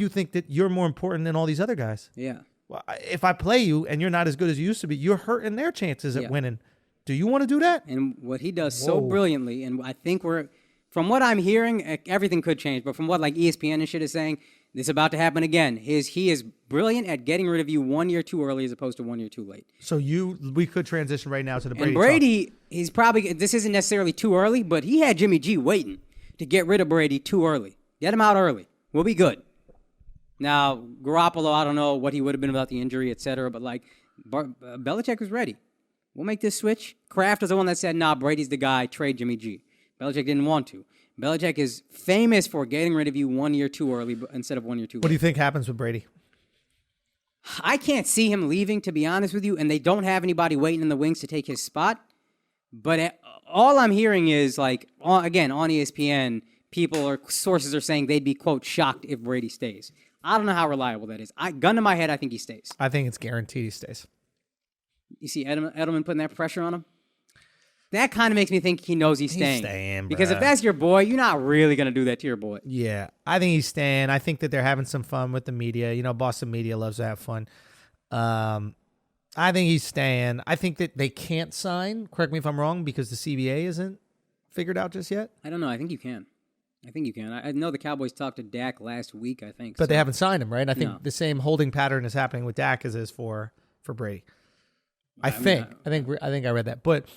think that you're more important than all these other guys? Yeah. Well, if I play you and you're not as good as you used to be, you're hurting their chances at winning. Do you want to do that? And what he does so brilliantly, and I think from what I'm hearing, everything could change, but from what like ESPN and shit is saying, this is about to happen again. He is brilliant at getting rid of you 1 year too early as opposed to 1 year too late. So we could transition right now to the Brady. And Brady, he's probably, this isn't necessarily too early, but he had Jimmy G waiting to get rid of Brady too early. Get him out early. We'll be good. Now, Garoppolo, I don't know what he would have been without the injury, et cetera, but like Belichick was ready. We'll make this switch. Kraft was the one that said, nah, Brady's the guy, trade Jimmy G. Belichick didn't want to. Belichick is famous for getting rid of you 1 year too early instead of 1 year too late. What do you think happens with Brady? I can't see him leaving, to be honest with you, and they don't have anybody waiting in the wings to take his spot. But all I'm hearing is, like, again, on ESPN, sources are saying they'd be, quote, shocked if Brady stays. I don't know how reliable that is. Gun to my head, I think he stays. I think it's guaranteed he stays. You see Edelman putting that pressure on him? That kind of makes me think he knows he's staying. He's staying, because bruh. if that's your boy, you're not really going to do that to your boy. Yeah, I think he's staying. I think that they're having some fun with the media. You know, Boston media loves to have fun. I think he's staying. I think that they can't sign, correct me if I'm wrong, because the CBA isn't figured out just yet. I don't know. I think you can. I know the Cowboys talked to Dak last week, I think. But they haven't signed him, right? And I think No. the same holding pattern is happening with Dak as is for Brady. I think I read that. But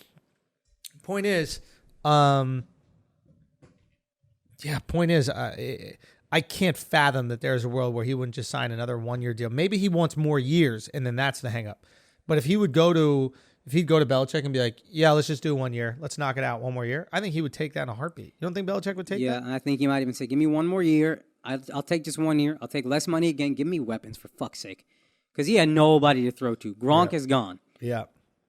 point is, I can't fathom that there's a world where he wouldn't just sign another 1 year deal. Maybe he wants more years, and then that's the hang up. But if he'd go to Belichick and be like, yeah, let's just do 1 year. Let's knock it out 1 more year. I think he would take that in a heartbeat. You don't think Belichick would take that? Yeah, I think he might even say, give me 1 more year. I'll take just 1 year. I'll take less money again. Give me weapons, for fuck's sake. Because he had nobody to throw to. Gronk is gone. Yeah.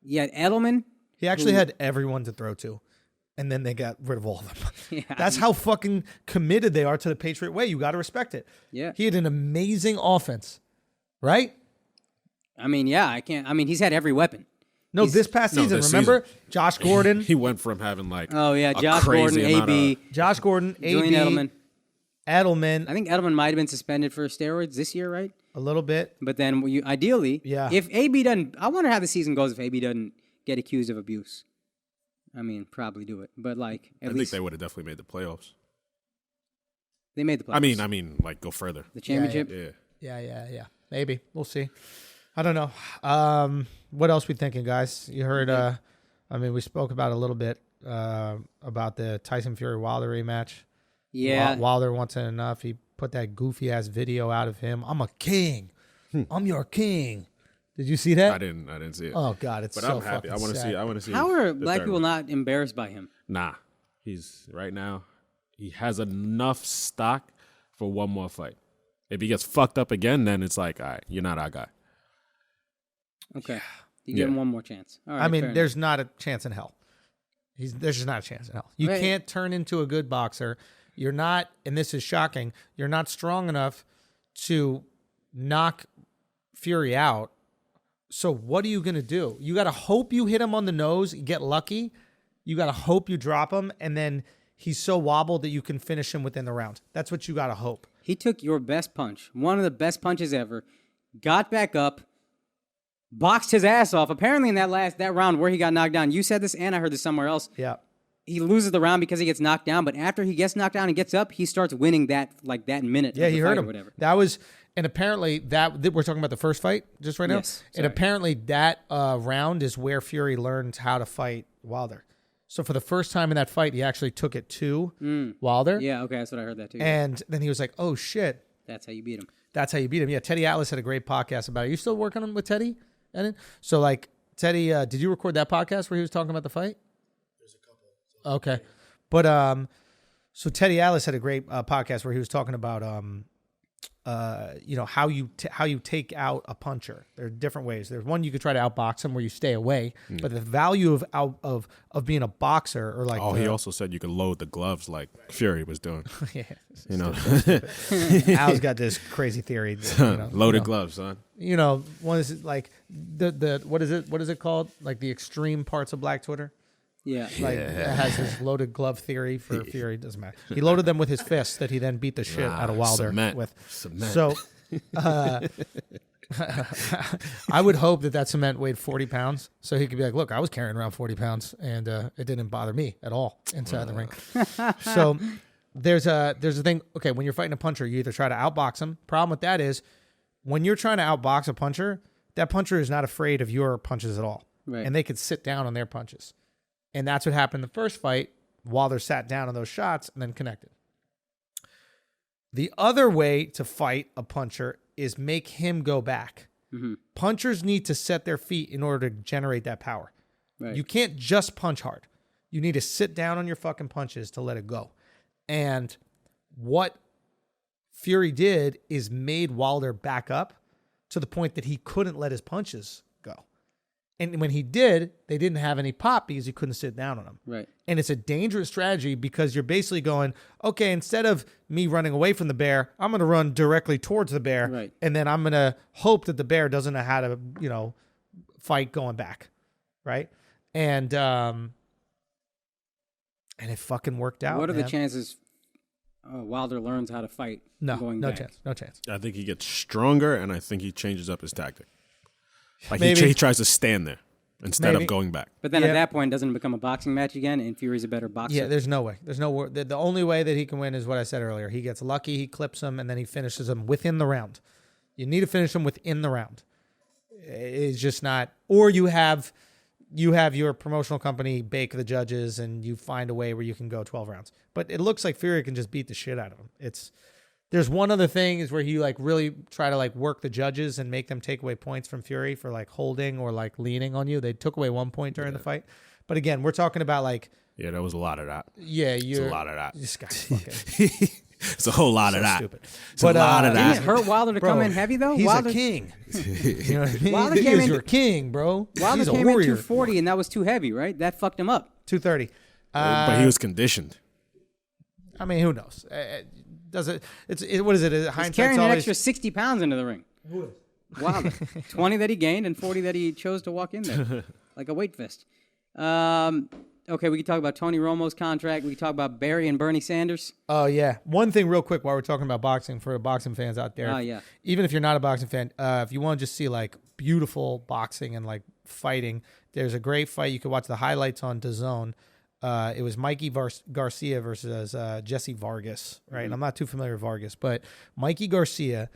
He had Edelman. He actually had everyone to throw to, and then they got rid of all of them. Yeah. That's how fucking committed they are to the Patriot way. You got to respect it. Yeah. He had an amazing offense, right? I mean, yeah, he's had every weapon. No, this past season, remember? Josh Gordon. He went from having like Josh Gordon, AB. Josh Gordon, Julian AB. Edelman. I think Edelman might have been suspended for steroids this year, right? A little bit. But then, ideally, if AB doesn't... I wonder how the season goes if AB doesn't get accused of abuse. I mean, probably do it. But, like, I think they would have definitely made the playoffs. They made the playoffs. I mean, like, go further. The championship? Yeah. Maybe. We'll see. I don't know. What else we thinking, guys? You heard, we spoke about it a little bit, about the Tyson Fury-Wilder rematch. Yeah. Wilder wasn't enough. He put that goofy-ass video out of him. I'm a king. I'm your king. Did you see that? I didn't see it. Oh, God, it's so I'm happy. I want to see. How are black people not embarrassed by him? Nah. He's, right now, he has enough stock for one more fight. If he gets fucked up again, then it's like, all right, you're not our guy. Okay. You give him one more chance. All right, there's not a chance in hell. There's just not a chance in hell. You can't turn into a good boxer. You're not, and this is shocking, you're not strong enough to knock Fury out. So what are you going to do? You got to hope you hit him on the nose, get lucky. You got to hope you drop him, and then he's so wobbled that you can finish him within the round. That's what you got to hope. He took your best punch, one of the best punches ever, got back up, boxed his ass off. Apparently in that round where he got knocked down, you said this and I heard this somewhere else. Yeah. He loses the round because he gets knocked down, but after he gets knocked down and gets up, he starts winning that minute. Yeah, of the he fight heard or him. whatever. That was, and apparently we're talking about the first fight just right now. Yes, and apparently that round is where Fury learned how to fight Wilder. So for the first time in that fight, he actually took it to Wilder. Yeah, okay, that's what I heard that too. And then he was like, oh shit. That's how you beat him. Yeah, Teddy Atlas had a great podcast about it. Are you still working with Teddy? So like, Teddy, did you record that podcast where he was talking about the fight? There's a couple. Okay. But so Teddy Atlas had a great podcast where he was talking about how you take out a puncher. There are different ways. There's one you could try to outbox him where you stay away, but the value of being a boxer or like he also said you could load the gloves like Fury was doing. Yeah, you know, Al's got this crazy theory. That, loaded gloves, son. One is like the what is it called? Like the extreme parts of Black Twitter. Yeah. It has his loaded glove theory for Fury. Doesn't matter. He loaded them with his fists that he then beat the shit out of Wilder with. Cement. So I would hope that cement weighed 40 pounds. So he could be like, look, I was carrying around 40 pounds and it didn't bother me at all inside the ring. So there's a thing. Okay, when you're fighting a puncher, you either try to outbox him. Problem with that is when you're trying to outbox a puncher, that puncher is not afraid of your punches at all. Right. And they could sit down on their punches. And that's what happened in the first fight. Wilder sat down on those shots and then connected. The other way to fight a puncher is make him go back. Mm-hmm. Punchers need to set their feet in order to generate that power. Right. You can't just punch hard. You need to sit down on your fucking punches to let it go. And what Fury did is made Wilder back up to the point that he couldn't let his punches go. And when he did, they didn't have any pop because he couldn't sit down on him. Right. And it's a dangerous strategy because you're basically going, okay, instead of me running away from the bear, I'm going to run directly towards the bear. Right. And then I'm going to hope that the bear doesn't know how to, fight going back. Right. And it fucking worked out. What are the chances Wilder learns how to fight going back? No chance. I think he gets stronger, and I think he changes up his tactic. Like Maybe. he tries to stand there instead of going back. But then at that point, doesn't it become a boxing match again, and Fury's a better boxer? Yeah, there's no way. The only way that he can win is what I said earlier. He gets lucky, he clips him, and then he finishes him within the round. You need to finish him within the round. It's just not. Or you have your promotional company bake the judges, and you find a way where you can go 12 rounds. But it looks like Fury can just beat the shit out of him. There's one other thing is where he really try to work the judges and make them take away points from Fury for holding or leaning on you. They took away 1 point during the fight. But again, we're talking about yeah, there was a lot of that. Yeah, it's a lot of that. This guy's fucking It's a whole lot of that. stupid. It's a lot of Didn't that. it hurt Wilder to come in heavy, though? He's Wilder, a king. You know what I mean? Wilder He came is in- your king, bro. Wilder He's a came in warrior. 240, and that was too heavy, right? That fucked him up. 230. But he was conditioned. I mean, who knows? Does it? What is it? He's Hindsight's carrying an always. extra 60 pounds into the ring. Wilder. 20 that he gained and 40 that he chose to walk in there. Like a weight vest. Okay, we can talk about Tony Romo's contract. We can talk about Barry and Bernie Sanders. Oh yeah. One thing, real quick, while we're talking about boxing, for the boxing fans out there. Oh, yeah. Even if you're not a boxing fan, if you want to just see beautiful boxing and fighting, there's a great fight. You can watch the highlights on DAZN. It was Mikey Garcia versus Jesse Vargas, right? Mm-hmm. And I'm not too familiar with Vargas, but Mikey Garcia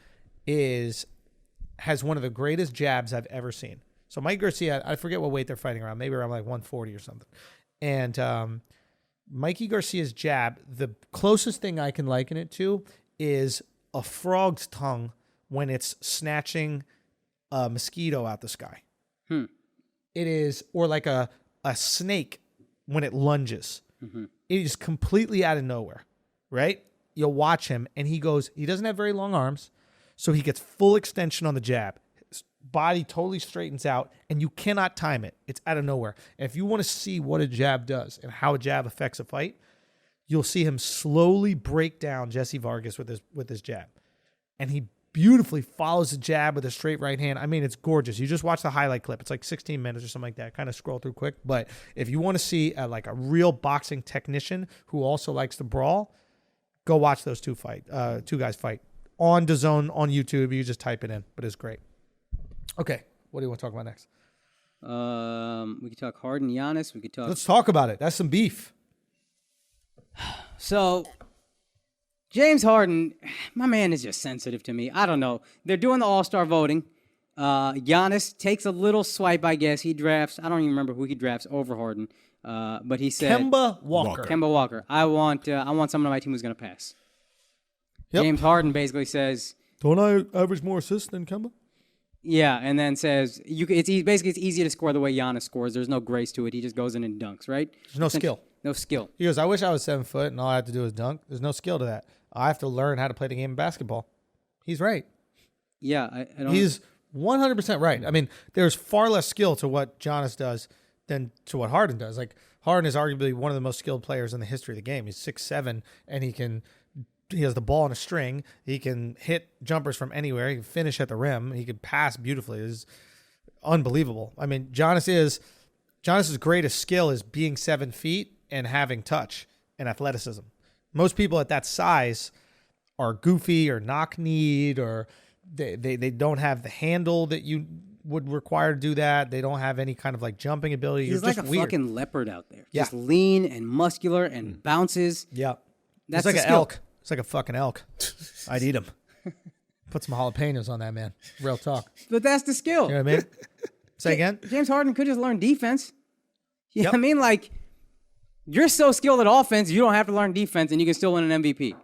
has one of the greatest jabs I've ever seen. So Mike Garcia, I forget what weight they're fighting around, maybe around 140 or something. And Mikey Garcia's jab, the closest thing I can liken it to is a frog's tongue when it's snatching a mosquito out the sky. It is, or a snake when it lunges. Mm-hmm. It is completely out of nowhere, right? You'll watch him, and he doesn't have very long arms, so he gets full extension on the jab. His body totally straightens out, and you cannot time it. It's out of nowhere. And if you want to see what a jab does and how a jab affects a fight, you'll see him slowly break down Jesse Vargas with his jab. And he beautifully follows the jab with a straight right hand. I mean, it's gorgeous. You just watch the highlight clip. It's 16 minutes or something like that. Kind of scroll through quick. But if you want to see a real boxing technician who also likes to brawl, go watch those two guys fight. On DAZN, on YouTube. You just type it in. But it's great. Okay. What do you want to talk about next? We could talk Harden, Giannis. We could talk. Let's talk about it. That's some beef. So, James Harden, my man is just sensitive to me. I don't know. They're doing the All-Star voting. Giannis takes a little swipe, I guess. He drafts. I don't even remember who he drafts over Harden. But he said Kemba Walker. Kemba Walker. I want someone on my team who's going to pass. Yep. James Harden basically says, Don't I average more assists than Kemba? yeah, and then says it's easy to score the way Giannis scores. There's no grace to it. He just goes in and dunks, right? There's no skill. No skill. He goes, I wish I was 7 foot and all I have to do is dunk. There's no skill to that. I have to learn how to play the game of basketball. He's right. Yeah, I don't. He's 100% right. I mean, there's far less skill to what Giannis does than to what Harden does. Harden is arguably one of the most skilled players in the history of the game. He's 6'7", and he has the ball on a string. He can hit jumpers from anywhere. He can finish at the rim. He can pass beautifully. It's unbelievable. I mean, Giannis's greatest skill is being 7 feet and having touch and athleticism. Most people at that size are goofy or knock-kneed, or they don't have the handle that you would require to do that. They don't have any kind of jumping ability. He's You're like just a weird. fucking leopard out there. Yeah. Just lean and muscular and bounces. Yeah. That's It's like the an skill. elk. It's like a fucking elk. I'd eat him. Put some jalapenos on that, man. Real talk. But that's the skill. You know what I mean? Say again? James Harden could just learn defense. You know Yep. what I mean? You're so skilled at offense, you don't have to learn defense, and you can still win an MVP.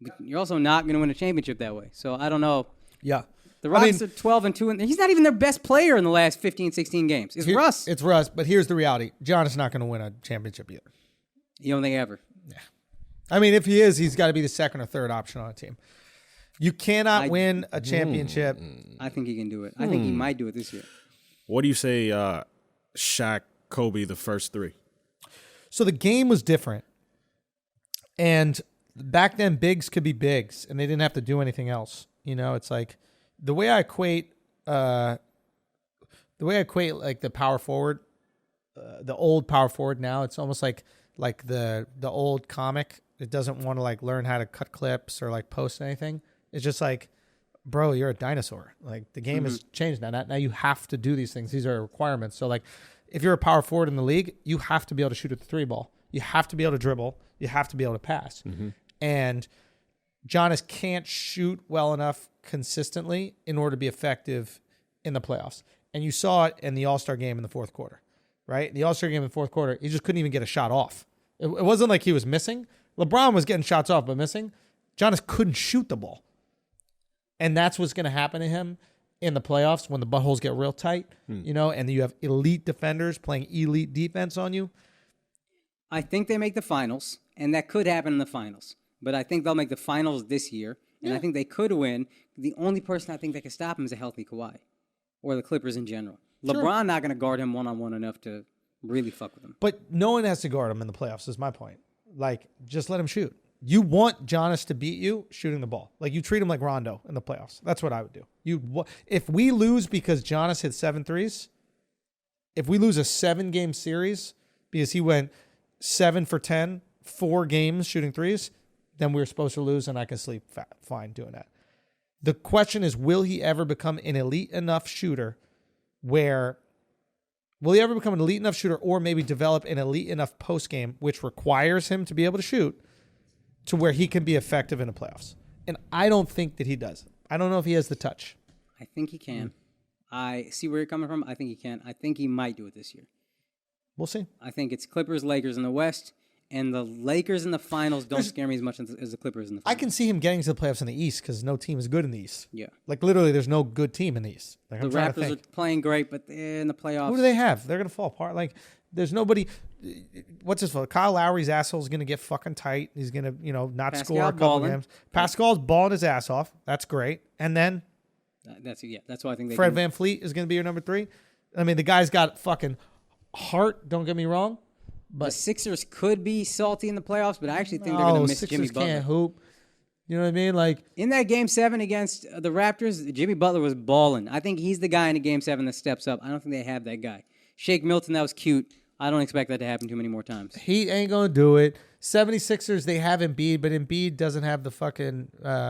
But you're also not going to win a championship that way. So I don't know. Yeah. The Rockets are 12-2, and he's not even their best player in the last 15, 16 games. It's Russ. It's Russ, but here's the reality. Giannis is not going to win a championship either. You don't think ever? I mean, if he is, he's got to be the second or third option on a team. You cannot win a championship. I think he can do it. I think he might do it this year. What do you say, Shaq, Kobe, the first three? So the game was different. And back then, bigs could be bigs, and they didn't have to do anything else. You know, it's like the way I equate like the power forward, the old power forward now, it's almost like the old comic. It doesn't want to like learn how to cut clips or like post anything. It's just like, bro, you're a dinosaur. Like the game has changed now. Now you have to do these things. These are requirements. So like if you're a power forward in the league, you have to be able to shoot at the 3 ball. You have to be able to dribble. You have to be able to pass. And Giannis can't shoot well enough consistently in order to be effective in the playoffs. And you saw it in the All-Star game in the fourth quarter, right? The All-Star game in the fourth quarter, he just couldn't even get a shot off. It wasn't like he was missing. LeBron was getting shots off but missing. Giannis couldn't shoot the ball. And that's what's going to happen to him in the playoffs when the buttholes get real tight, you know, and you have elite defenders playing elite defense on you. I think they make the finals, and that could happen in the finals. But I think they'll make the finals this year, and I think they could win. The only person I think that can stop him is a healthy Kawhi, or the Clippers in general. Sure. LeBron not going to guard him one-on-one enough to really fuck with him. But no one has to guard him in the playoffs is my point. Like, just let him shoot. You want Giannis to beat you shooting the ball. Like, you treat him like Rondo in the playoffs. That's what I would do. If we lose because Giannis hit 7 threes, if we lose a 7-game series because he went 7 for 10, 4 games shooting threes, then we're supposed to lose, and I can sleep fine doing that. The question is, will he ever become an elite enough shooter or maybe develop an elite enough post game, which requires him to be able to shoot to where he can be effective in the playoffs? And I don't think that he does. I don't know if he has the touch. I think he can. I see where you're coming from. I think he can. I think he might do it this year. We'll see. I think it's Clippers, Lakers in the West, and the Lakers in the finals don't scare me as much as the Clippers in the finals. I can see him getting to the playoffs in the East because no team is good in the East. Yeah. Like, literally, there's no good team in the East. Like, The Raptors are playing great, but in the playoffs... Who do they have? They're going to fall apart. Like, there's nobody... What's his fault? Kyle Lowry's asshole is going to get fucking tight. He's going to, not Pascal score a couple balling. games. Pascal's balling his ass off. That's great. And then... That's why I think they Fred can. VanVleet is going to be your number 3. I mean, the guy's got fucking heart, don't get me wrong. But The Sixers could be salty in the playoffs, but I actually think they're going to miss Sixers Jimmy Butler. can't hoop. You know what I mean? Like, In that Game 7 against the Raptors, Jimmy Butler was balling. I think he's the guy in the Game 7 that steps up. I don't think they have that guy. Shake Milton, that was cute. I don't expect that to happen too many more times. he ain't going to do it. 76ers, they have Embiid, but Embiid doesn't have the fucking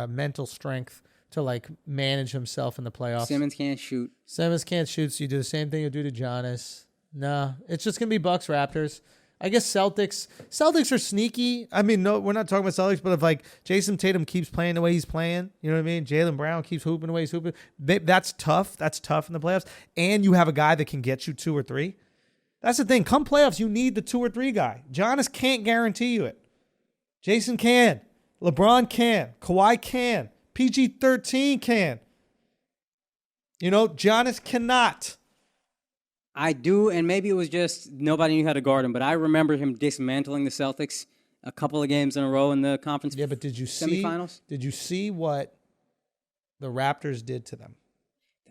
mental strength to, like, manage himself in the playoffs. Simmons can't shoot. Simmons can't shoot, so you do the same thing you do to Giannis. No, it's just going to be Bucks, Raptors. I guess Celtics are sneaky. I mean, no, we're not talking about Celtics, but if, like, Jason Tatum keeps playing the way he's playing, you know what I mean? Jaylen Brown keeps hooping the way he's hooping. That's tough. That's tough in the playoffs. And you have a guy that can get you 2 or 3. That's the thing. Come playoffs, you need the 2 or 3 guy. Giannis can't guarantee you it. Jason can. LeBron can. Kawhi can. PG-13 can. Giannis cannot. I do, and maybe it was just nobody knew how to guard him, but I remember him dismantling the Celtics a couple of games in a row in the conference Yeah, but did you semifinals. Did you see what the Raptors did to them?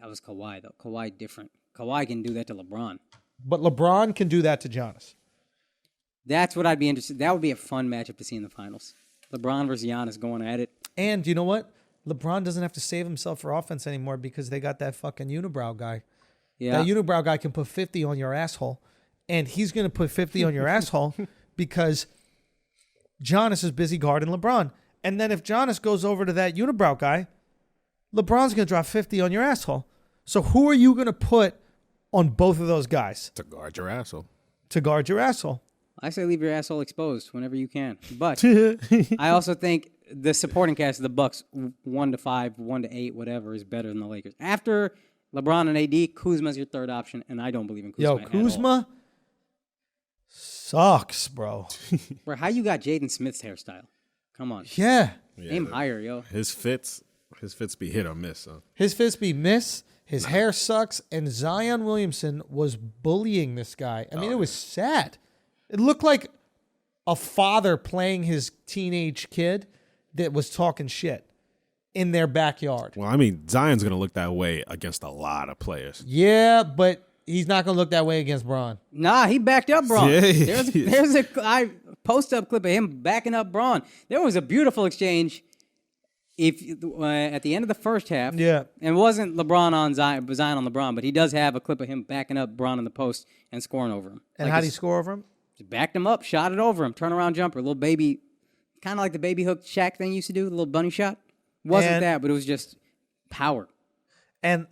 That was Kawhi, though. Kawhi different. Kawhi can do that to LeBron. But LeBron can do that to Giannis. That's what I'd be interested. That would be a fun matchup to see in the finals. LeBron versus Giannis going at it. And you know what? LeBron doesn't have to save himself for offense anymore because they got that fucking unibrow guy. Yeah. That unibrow guy can put 50 on your asshole, and he's going to put 50 on your asshole because Giannis is busy guarding LeBron. And then if Giannis goes over to that unibrow guy, LeBron's going to drop 50 on your asshole. So who are you going to put on both of those guys? To guard your asshole. To guard your asshole. I say leave your asshole exposed whenever you can. But I also think the supporting cast of the Bucks, 1 to 5, 1 to 8, whatever, is better than the Lakers. After LeBron and AD, Kuzma's your third option, and I don't believe in Kuzma. Yo, at Kuzma all. sucks, bro. Bro, how you got Jaden Smith's hairstyle? Come on. Yeah. Aim higher, yo. His fits be hit or miss. His fist be miss. His hair sucks. And Zion Williamson was bullying this guy. I mean, it was sad. It looked like a father playing his teenage kid that was talking shit in their backyard. Well, I mean, Zion's going to look that way against a lot of players. Yeah, but he's not going to look that way against Braun. Nah, he backed up Braun. Yeah. There's a post-up clip of him backing up Braun. There was a beautiful exchange at the end of the first half. Yeah. And it wasn't LeBron on Zion on LeBron, but he does have a clip of him backing up Braun in the post and scoring over him. And how did he score over him? Just backed him up, shot it over him, turnaround jumper, little baby, kind of like the baby hook Shaq thing used to do, the little bunny shot. Wasn't that, but it was just power. And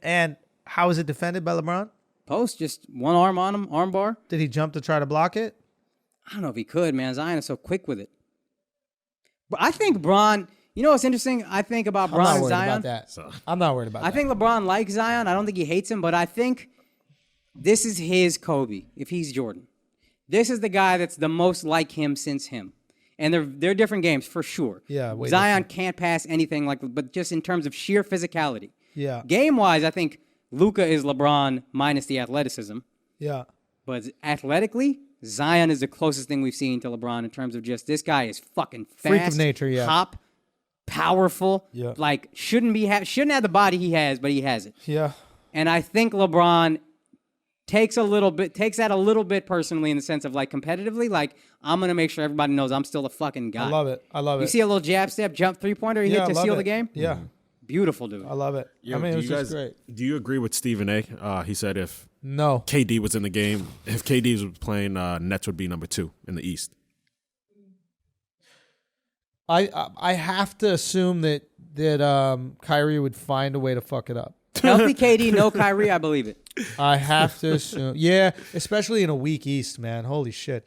how was it defended by LeBron? Post, just one arm on him, arm bar. Did he jump to try to block it? I don't know if he could, man. Zion is so quick with it. But I think Braun, you know what's interesting? I think about Braun and Zion. About that. I'm not worried about that. I think LeBron likes Zion. I don't think he hates him, but I think this is his Kobe, if he's Jordan. This is the guy that's the most like him since him. And they're different games for sure. Yeah, way Zion different. can't pass anything but just in terms of sheer physicality. Yeah. Game-wise, I think Luka is LeBron minus the athleticism. Yeah. But athletically, Zion is the closest thing we've seen to LeBron in terms of just this guy is fucking fast. Freak of nature, yeah. Hop, powerful. Yeah. Like shouldn't have the body he has, but he has it. Yeah. And I think LeBron takes that a little bit personally in the sense of like competitively, like I'm gonna make sure everybody knows I'm still the fucking guy. I love it. You see a little jab step, jump 3-pointer he hit to seal the game? Yeah. Beautiful, dude. I love it. Yo, I mean, it do was you just guys, great. Do you agree with Stephen A? He said if No. KD was in the game, if KD was playing, Nets would be number 2 in the East. I have to assume that Kyrie would find a way to fuck it up. Healthy KD, no Kyrie, I believe it. I have to assume. Yeah, especially in a weak East, man. Holy shit.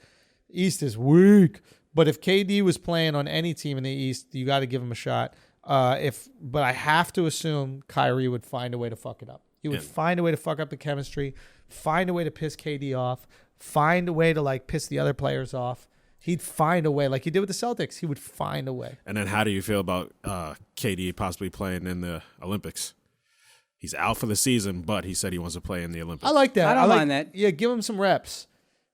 East is weak. But if KD was playing on any team in the East, you got to give him a shot. But I have to assume Kyrie would find a way to fuck it up. He would find a way to fuck up the chemistry, find a way to piss KD off, find a way to like piss the other players off. He'd find a way, like he did with the Celtics. He would find a way. And then how do you feel about KD possibly playing in the Olympics? He's out for the season, but he said he wants to play in the Olympics. I like that. I don't mind that. Yeah, give him some reps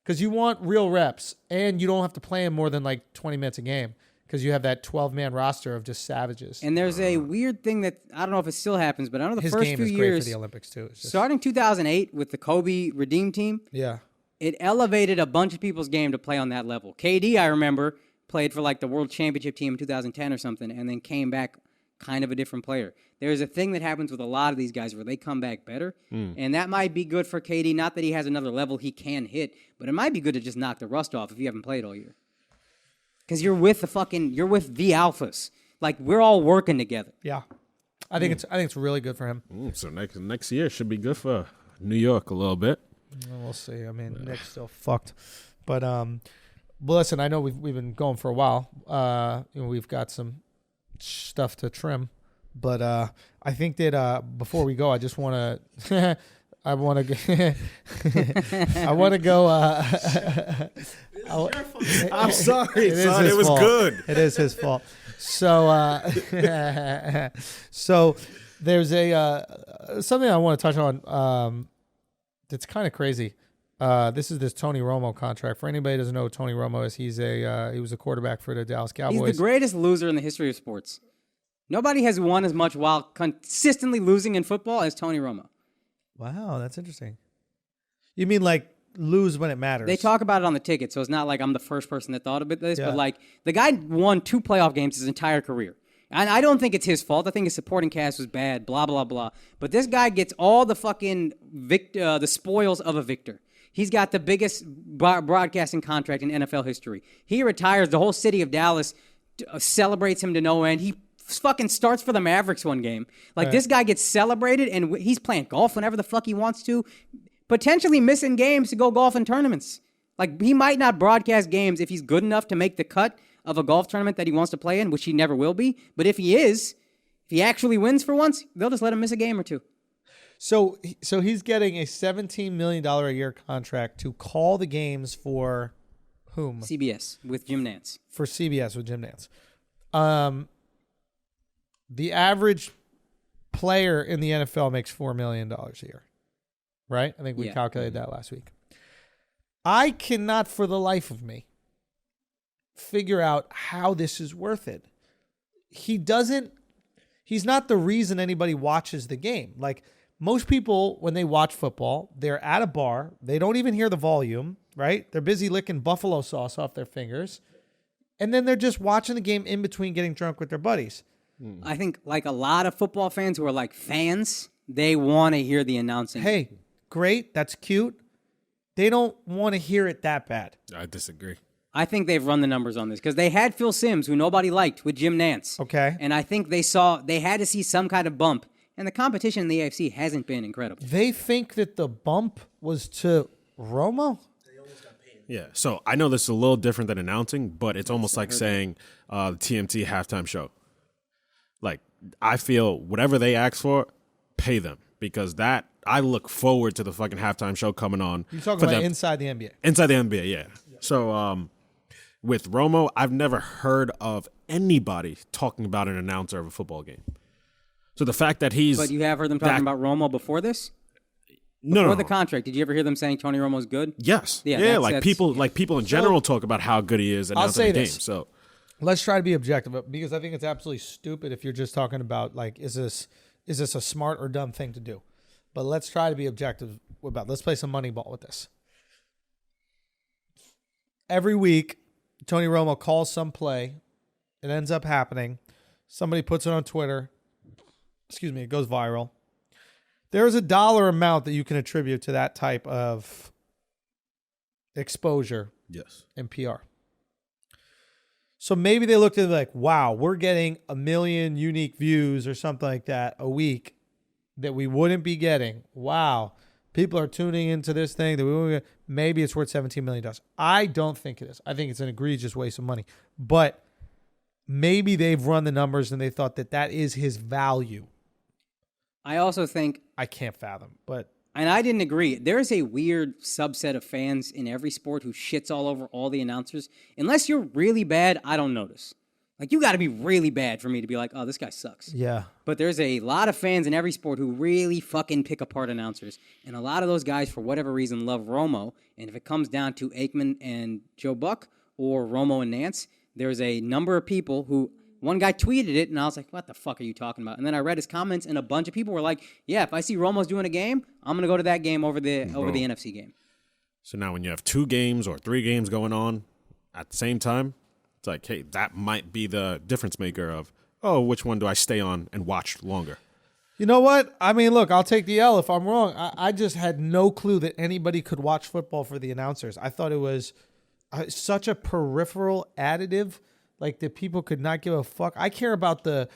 because you want real reps, and you don't have to play him more than like 20 minutes a game because you have that 12-man roster of just savages. And there's a weird thing that I don't know if it still happens, but I know the His first game few is years, great for the Olympics too. It's just, starting 2008 with the Kobe Redeem team, yeah, it elevated a bunch of people's game to play on that level. KD, I remember, played for like the World Championship team in 2010 or something, and then came back kind of a different player. There's a thing that happens with a lot of these guys where they come back better, and that might be good for KD. Not that he has another level he can hit, but it might be good to just knock the rust off if you haven't played all year. Because you're with the alphas. Like we're all working together. yeah. I think it's really good for him. So next year should be good for New York a little bit. We'll see. I mean, Nick's still fucked, but well, listen. I know we've been going for a while. We've got some stuff to trim, but I think that before we go, I just want to. I want to. I want to go. I'm sorry, It is son. his It was fault. good. It is his fault. So, so there's something I want to touch on. That's kind of crazy. This is this Tony Romo contract. For anybody who doesn't know who Tony Romo is, he was a quarterback for the Dallas Cowboys. He's the greatest loser in the history of sports. Nobody has won as much while consistently losing in football as Tony Romo. Wow, that's interesting. You mean like lose when it matters? They talk about it on the ticket, so it's not like I'm the first person that thought about this, Yeah. but like the guy won 2 playoff games his entire career. And I don't think it's his fault. I think his supporting cast was bad, blah, blah, blah. But this guy gets all the fucking the spoils of a victor. He's got the biggest broadcasting contract in NFL history. He retires. The whole city of Dallas celebrates him to no end. He fucking starts for the Mavericks one game. Like, Right. This guy gets celebrated, and he's playing golf whenever the fuck he wants to, potentially missing games to go golf in tournaments. Like, he might not broadcast games if he's good enough to make the cut of a golf tournament that he wants to play in, which he never will be. But if he actually wins for once, they'll just let him miss a game or two. So he's getting a $17 million a year contract to call the games for whom? CBS with Jim Nantz. For CBS with Jim Nantz. The average player in the NFL makes $4 million a year, right? I think we calculated that last week. I cannot for the life of me figure out how this is worth it. He's not the reason anybody watches the game. Like most people, when they watch football, they're at a bar. They don't even hear the volume, right? They're busy licking buffalo sauce off their fingers. And then they're just watching the game in between getting drunk with their buddies. I think like a lot of football fans who are like fans, they want to hear the announcing. Hey, great. That's cute. They don't want to hear it that bad. I disagree. I think they've run the numbers on this because they had Phil Simms, who nobody liked, with Jim Nantz. Okay. And I think they had to see some kind of bump. And the competition in the AFC hasn't been incredible. They think that the bump was to Romo? Yeah, so I know this is a little different than announcing, but it's almost like saying the TMT halftime show. Like, I feel whatever they ask for, pay them. Because I look forward to the fucking halftime show coming on. You're talking about inside the NBA. Inside the NBA, yeah. So with Romo, I've never heard of anybody talking about an announcer of a football game. So the fact that he's... But you have heard them talking about Romo before this? No. The contract, did you ever hear them saying Tony Romo's good? Yes. Yeah, that's people in general talk about how good he is announcing the game. So let's try to be objective because I think it's absolutely stupid if you're just talking about like is this a smart or dumb thing to do. But let's try to be objective about. Let's play some Moneyball with this. Every week, Tony Romo calls some play. It ends up happening. Somebody puts it on Twitter. It goes viral. There is a dollar amount that you can attribute to that type of exposure in PR. So maybe they looked at it like, wow, we're getting 1 million unique views or something like that a week that we wouldn't be getting. Wow. People are tuning into this thing that we wouldn't get. Maybe it's worth $17 million. I don't think it is. I think it's an egregious waste of money. But maybe they've run the numbers and they thought that is his value. I also think... I can't fathom, but... And I didn't agree. There's a weird subset of fans in every sport who shits all over all the announcers. Unless you're really bad, I don't notice. Like, you got to be really bad for me to be like, oh, this guy sucks. Yeah. But there's a lot of fans in every sport who really fucking pick apart announcers. And a lot of those guys, for whatever reason, love Romo. And if it comes down to Aikman and Joe Buck or Romo and Nance, there's a number of people who... One guy tweeted it, and I was like, what the fuck are you talking about? And then I read his comments, and a bunch of people were like, yeah, if I see Romo's doing a game, I'm going to go to that game over the NFC game. So now when you have 2 games or 3 games going on at the same time, it's like, hey, that might be the difference maker of, which one do I stay on and watch longer? You know what? I mean, look, I'll take the L if I'm wrong. I just had no clue that anybody could watch football for the announcers. I thought it was such a peripheral additive. Like that people could not give a fuck. I care about the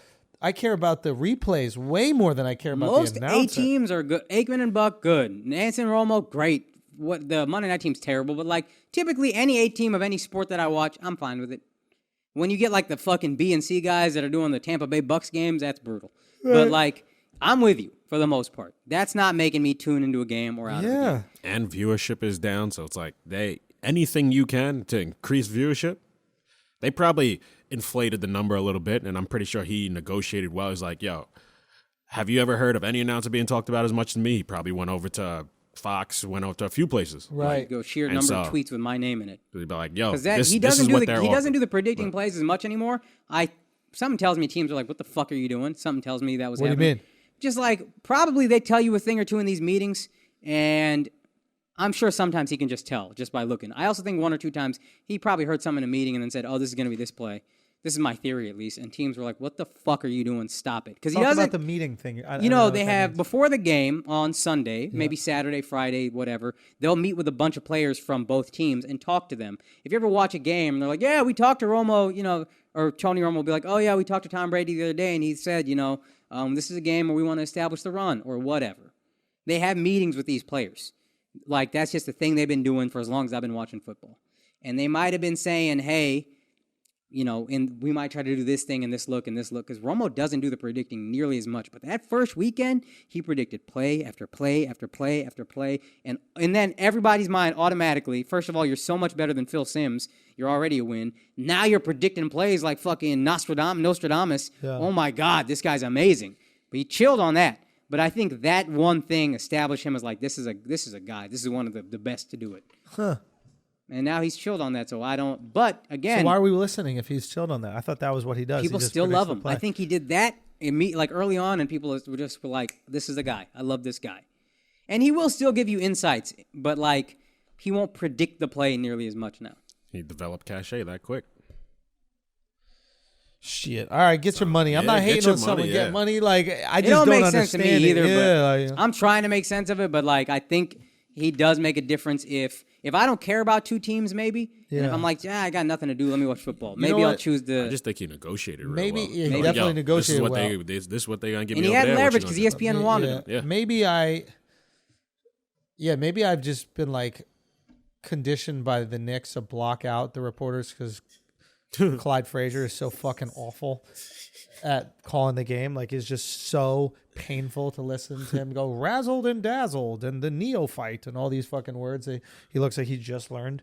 replays way more than I care about the announcer. Most A teams are good. Aikman and Buck, good. Nance and Romo, great. What the Monday Night team's terrible, but like typically any A team of any sport that I watch, I'm fine with it. When you get like the fucking B and C guys that are doing the Tampa Bay Bucks games, that's brutal. Right. But like, I'm with you for the most part. That's not making me tune into a game or out of the game. And viewership is down, so it's like anything you can to increase viewership. They probably inflated the number a little bit, and I'm pretty sure he negotiated well. He's like, yo, have you ever heard of any announcer being talked about as much as me? He probably went over to Fox, went over to a few places. Right. Go sheer number of tweets with my name in it. He'd be like, yo, he doesn't do the predicting plays as much anymore. Something tells me teams are like, what the fuck are you doing? Something tells me that was happening. What do you mean? Just like, probably they tell you a thing or two in these meetings, and... I'm sure sometimes he can just tell just by looking. I also think 1 or 2 times he probably heard something in a meeting and then said, oh, this is going to be this play. This is my theory, at least. And teams were like, what the fuck are you doing? Stop it. Because he doesn't. Talk about the meeting thing. They have, before the game on Sunday, maybe Saturday, Friday, whatever, they'll meet with a bunch of players from both teams and talk to them. If you ever watch a game and they're like, yeah, we talked to Romo, or Tony Romo will be like, oh, yeah, we talked to Tom Brady the other day and he said, this is a game where we want to establish the run or whatever. They have meetings with these players. Like, that's just a thing they've been doing for as long as I've been watching football. And they might have been saying, hey, and we might try to do this thing and this look, because Romo doesn't do the predicting nearly as much. But that first weekend, he predicted play after play after play after play. And then everybody's mind automatically, first of all, you're so much better than Phil Simms. You're already a win. Now you're predicting plays like fucking Nostradamus. Yeah. Oh, my God, this guy's amazing. But he chilled on that. But I think that one thing established him as like, this is a guy. This is one of the best to do it. Huh. And now he's chilled on that, so I don't. But again, So why are we listening if he's chilled on that? I thought that was what he does. people He just still predicts love the him. play. I think he did that like early on, and people were just like, "This is the guy. I love this guy," and he will still give you insights, but like he won't predict the play nearly as much now. He developed cachet that quick. Shit. All right, get your money. I'm yeah, not get hating your on someone. money, Get yeah. money. Like I It just don't don't make sense to understand me it. either. Yeah, But I'm trying to make sense of it. But like, I think he does make a difference if I don't care about two teams, maybe. And if Yeah. I'm like, I got nothing to do. Let me watch football. know Maybe I'll what? choose the. I just think he negotiated real Maybe well. he Like, definitely yo, negotiated well. This is what they're gonna give And me. he over had there, what leverage you because gonna do? ESPN wanted him. Yeah. Maybe I've just been like conditioned by the Knicks to block out the reporters because Clyde Frazier is so fucking awful at calling the game. Like, it's just so painful to listen to him go razzled and dazzled and the neophyte and all these fucking words. He looks like he just learned,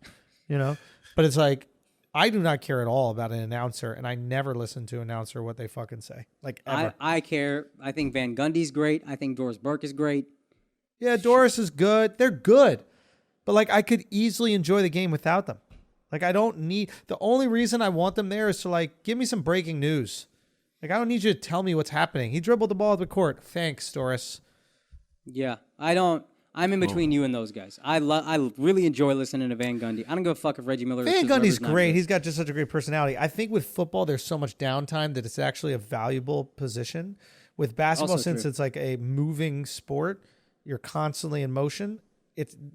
But it's like, I do not care at all about an announcer, and I never listen to an announcer what they fucking say. Like, ever. I care. I think Van Gundy's great. I think Doris Burke is great. Yeah, Doris is good. They're good. But, like, I could easily enjoy the game without them. Like, I don't need... The only reason I want them there is to, like, give me some breaking news. Like, I don't need you to tell me what's happening. He dribbled the ball at the court. Thanks, Doris. Yeah, I don't. I'm in between you and those guys. I really enjoy listening to Van Gundy. I don't give a fuck if Reggie Miller. Van or Gundy's Rivers not great. good. He's got just such a great personality. I think with football, there's so much downtime that it's actually a valuable position. With basketball, Also since true. it's like a moving sport, you're constantly in motion.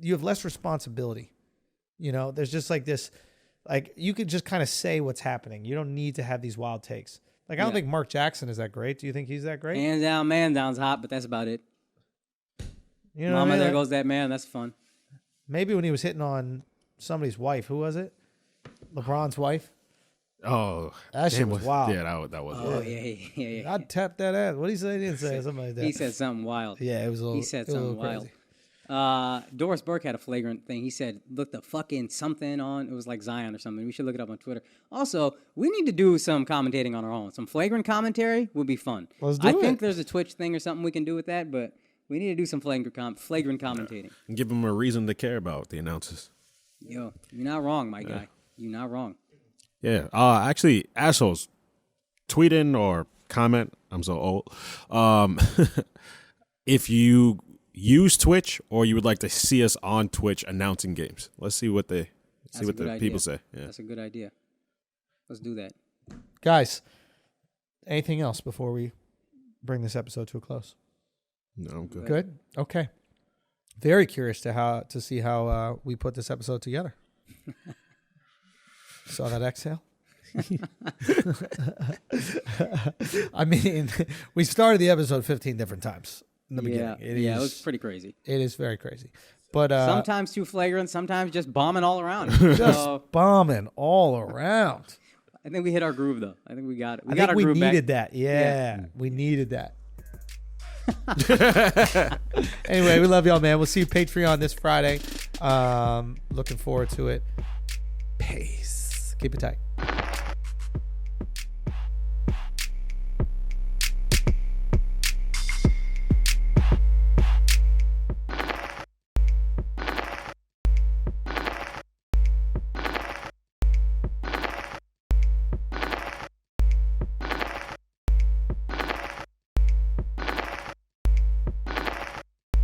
You have less responsibility. There's just like this, like you could just kind of say what's happening. You don't need to have these wild takes. Like I don't think Mark Jackson is that great. Do you think he's that great? Hands down, man down's hot, but that's about it. You know Mama, what I mean? there goes that man. That's fun. Maybe when he was hitting on somebody's wife. Who was it? LeBron's wife. Oh, That shit damn, was wild. Yeah, that was. Oh yeah. I'd tap that ass. What did he say? He didn't say something like that. He said something wild. Yeah, it was a little. He said it was a something little wild. crazy. Doris Burke had a flagrant thing. He said, look the fucking something on. It was like Zion or something. We should look it up on Twitter. Also, we need to do some commentating on our own. Some flagrant commentary would be fun. Let's do I it. think there's a Twitch thing or something we can do with that, but we need to do some flagrant commentating. Give them a reason to care about the announcers. Yo, you're not wrong, my guy. You're not wrong. Yeah. Actually, assholes, tweet in or comment. I'm so old. If you use Twitch or you would like to see us on Twitch announcing games, let's see what the people say. Yeah. That's a good idea. Let's do that. Guys, anything else before we bring this episode to a close? No, I'm good. Good. Okay. Very curious to see how we put this episode together. Saw that exhale? I mean, we started the episode 15 different times in the beginning. It was pretty crazy. It is very crazy. But Sometimes too flagrant, sometimes just bombing all around. just So, bombing all around. I think we hit our groove, though. I think we got it. I got think our we groove back. needed that. Yeah, we needed that. Anyway, we love y'all, man. We'll see you Patreon this Friday. Looking forward to it. Peace. Keep it tight.